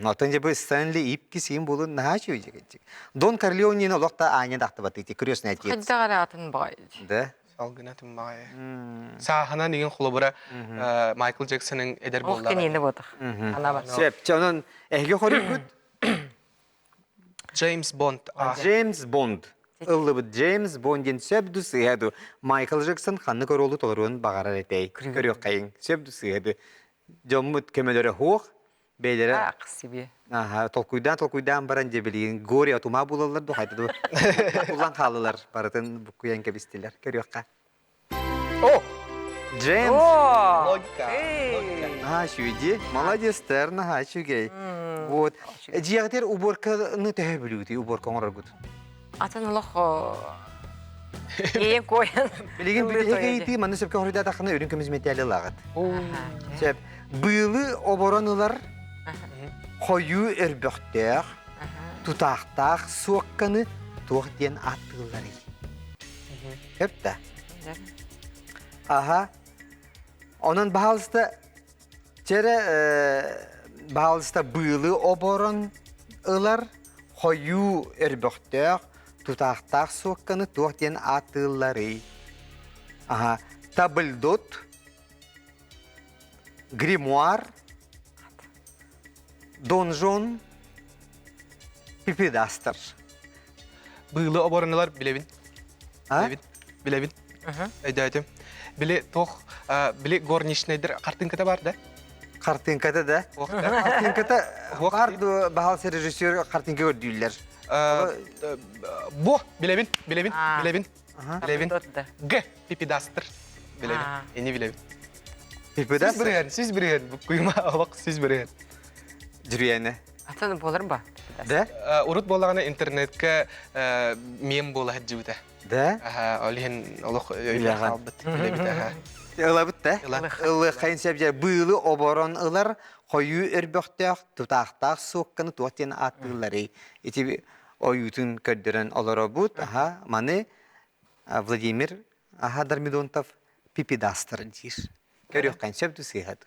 Отан же бұл Стэнли Ипкис ең болу наға жөй жегенчик. Дон Корлеонен олықта айны дақты баты, күресін әтет. Хадда гара атын бай. Да? Салгынатын багай. Сахана деген холобора Майкл Джексонның эдер Ох болдага. кенене ботық. Ана бар. Сеп, чанан әхге қоры күт? Джеймс Бонд. Джеймс Бонд. Ыллы бұд Джеймс Бонден сөбді сыяду. Майкл Джексон қанны көролу толыруын бағарар етей. Көрек қайын. Сөбді сыяду. Жоммыт көмелері хоқ, бейлері Ақ себе. толкуйдан баран жебелейін. Горе атума болалар ду қайтыды. Улан қалылар баратын бұқуян кәбістелер. Көрек қа. О! Джеймс. О! Логика. Шуйди. Молодец-тер, шугей. Вот. Жиягтер уборканы тәе білуді, уборка оңырар күд. Атын лох ең қойын. Білеген білгейті, маны сөпке хорыда тақына өрін көмізметі әлі лағыд. Сөп, бұйлы оборанылар қойу өрбөқтер, тұтақтақ соққаны тоқтен аттығылары. Өпті. Аха. Онан бағалысты, бағалысты бұйлы оборан ылар қойу өрбөқтер, тұтақтақ соққаны тоқтен аттығылары. Аха. Табылдот, гримуар, донжон, пипедастер. Быйлы оборанылар билебин. Билебин. Айдайтым. Биле тох, биле горничныйдыр картинкада бар да? Картинкада да. Картинкада барды бағалсы режиссер картинка көрдүйлер. Бо, билебин. Билебин. Г, пипедастер. Билебин. Эни билебин. Пипедастер? Сиз бірген. Кuyma алақ сиз бірген. Жүргені. Атын болыр ба? Да? Урут болағына интернетке мем бола хаджыбыта. Да? Олихен олық өйлі қалбыт. Илабыт да? Илы қайын сәбжер бұйлы оборон ылар қойу өрбөқтәқ, тұтақтақ соққаны туақтен аттылары. Еті ойутын көрдірін олары бұд. Маны Владимир Дармидонтов пипедастер дейір. Көрек қайын сәбді сыйғады.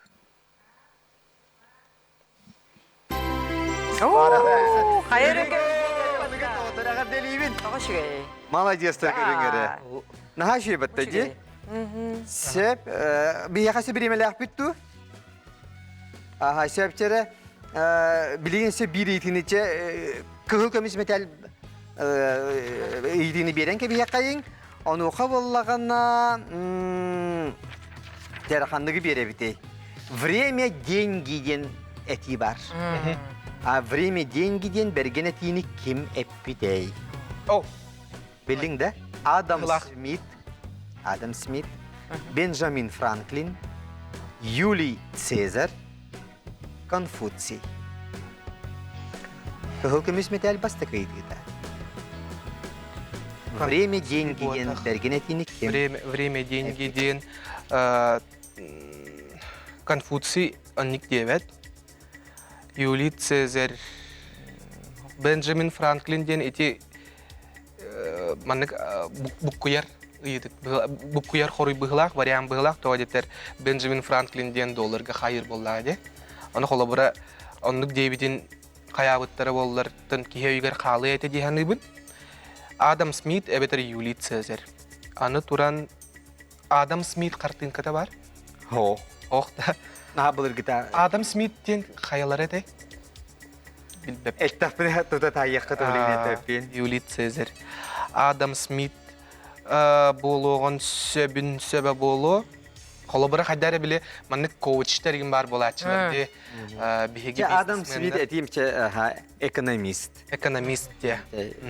Хайыр екен. Молодец-тер көріңері. Наға шүйе бітті де? Сәп, бияқасы біремелі ақпетту? Сәптері, білігенсе бір етінече күхіл көмес метал үйдіні берен кебе қайын. Онуға боллағана терахандығы бере бітей. Время деньгиден әти бар. А время деньгиден берген әтіні кім әппідей? О, Білдің да? Адам Қылақ. Смит, Бенджамин Франклин, Юлий Цезарь, Конфуций. Кығыл көмес метал басты қайдыда. Время деньгиден Ботах. берген әтіні кім? время деньги ден Конфуций анник девет. Юлий Цезарь, Бенджамин Франклин ден эти маннык буккуяр ыйдык. Буккуяр хорой быгылак, вариант быгылак, то адеттер Бенджамин Франклин ден долларга хайыр боллады. Аны холобура оннук дебитин каябыттары боллар тын кихеюгер калы эте диханыбын. Адам Смит эбетер Юлий Цезарь. Аны туран Адам Смит картинката бар. Хо. Ох да. Наға бұлыр гіта. Адам Смит ден хаялар эте. Билбеп. Әттәпіне тұта тайыққа тұлын әттәпен. Юлий Цезарь. Адам Смит болуған сөбін сөбі болу. Қолыбыры қайдары біле, манны коучтарың бар болатшылар де. Біхеге Адам Смит әтеймші экономист. Экономист де.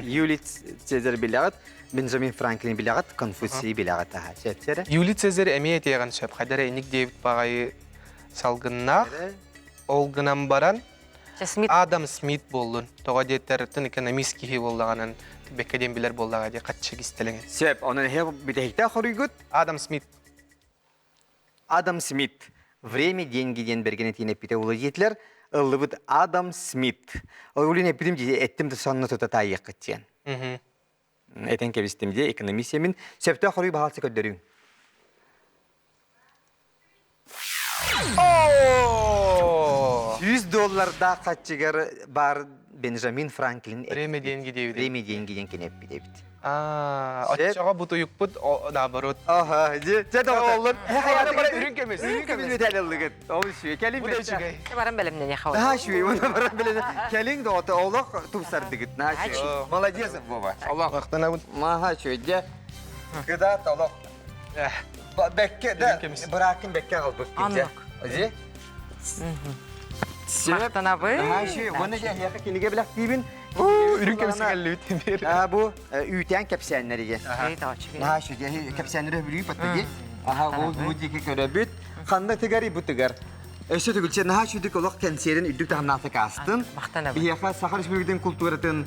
Юлий Цезарь білағыт, Бенджамин Франклин білағыт, Конфуций білағыт. Юлий Цезарь әме етеген сөп. Қайдары әнік Дэвид бағайы салғыннақ. Ол гынан баран Смит Адам Смит болдun. Тоға дейтеріттін экономист кейі болдағанын беккеден білер болдаға де қатшы кестеліңі. Сөп, оның хеп бітәйті қорыйгыт. Адам Смит. Адам Смит. Время деньгиден берген әтейін әппеті олы жетілер. Ұлыбыт Адам Смит. Олын әппетім де әттімді сонына тұта тайық қыттен. Әтен кәбістімде экономисия мен сөпті қорый бағалсы көддерің. $100 қатшығар бар Бенджамин Франклин. Время деньги Дэвид. Время деньгиден кен әппеті бит. Отчаға бұты юқпыт, наоборот. Аха, жеді оғылын. Үрін кемес. Кәлім бәтші. баран бәлемнен яхау. Наға шуй, оны баран біледі. Кәлің де оты оғылық тұпсардығыт. Наға шуй. Молодец, Вова. Allah вақтана бұд. Маға шуй, де. Гыда толық. Бәкке, да, бұрақын бәкке қалбық. Анлық. Озе? Мақтана бүй. Наға шуй, оны де яқы кенеге білақ дейбін. Үрін кемесі кәлі өтен бер. Бұ үйтен кәпсәнлерге. Наға шуй, кәпсәнлері бүрі паттыге. Аха, ол бұдеке көрі бүт. Қанда тігәрі бұ тігәр. Өсі түгілсе, наға шүйдік олық кәнсерін үдік тағымнақты қастын. Мақтана бүй. Бияқа Сахар Республикатын культуратын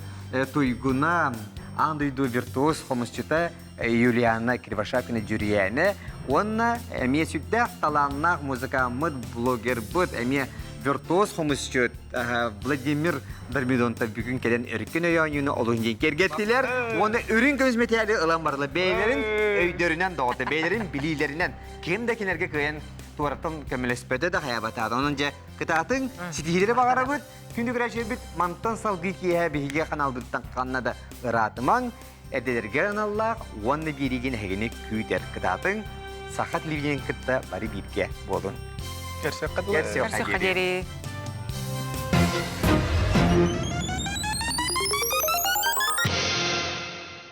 туйгуна андойду виртуоз хомысчыта Юлиана Кривошапкина Джурияне. Онна әме сүттәқ таланнақ музыкамыд блогер бұд әме виртуоз хомысчыт Владимир Дармидонта бүгін кәден өркін өйіні олығын ден кергеттілер. Оны өрін көзметелі ұлан барлы бейлерін өйдерінен дауыты, бейлерін білейлерінен кемдекенерге көйен туараттан көмілеспеді де қаябатады. Оның же кітатын сетихилері бағара бұд, күнді күрәші бұд, мантан салғы кейе бейге қаналдықтан қанна да ұратыман, әделергер аналлақ, оны береген әгені күйдер кітатын, сақат ливден кітті бары бейбке болын. Керсек қадылы. Керсек Көрсі қадері.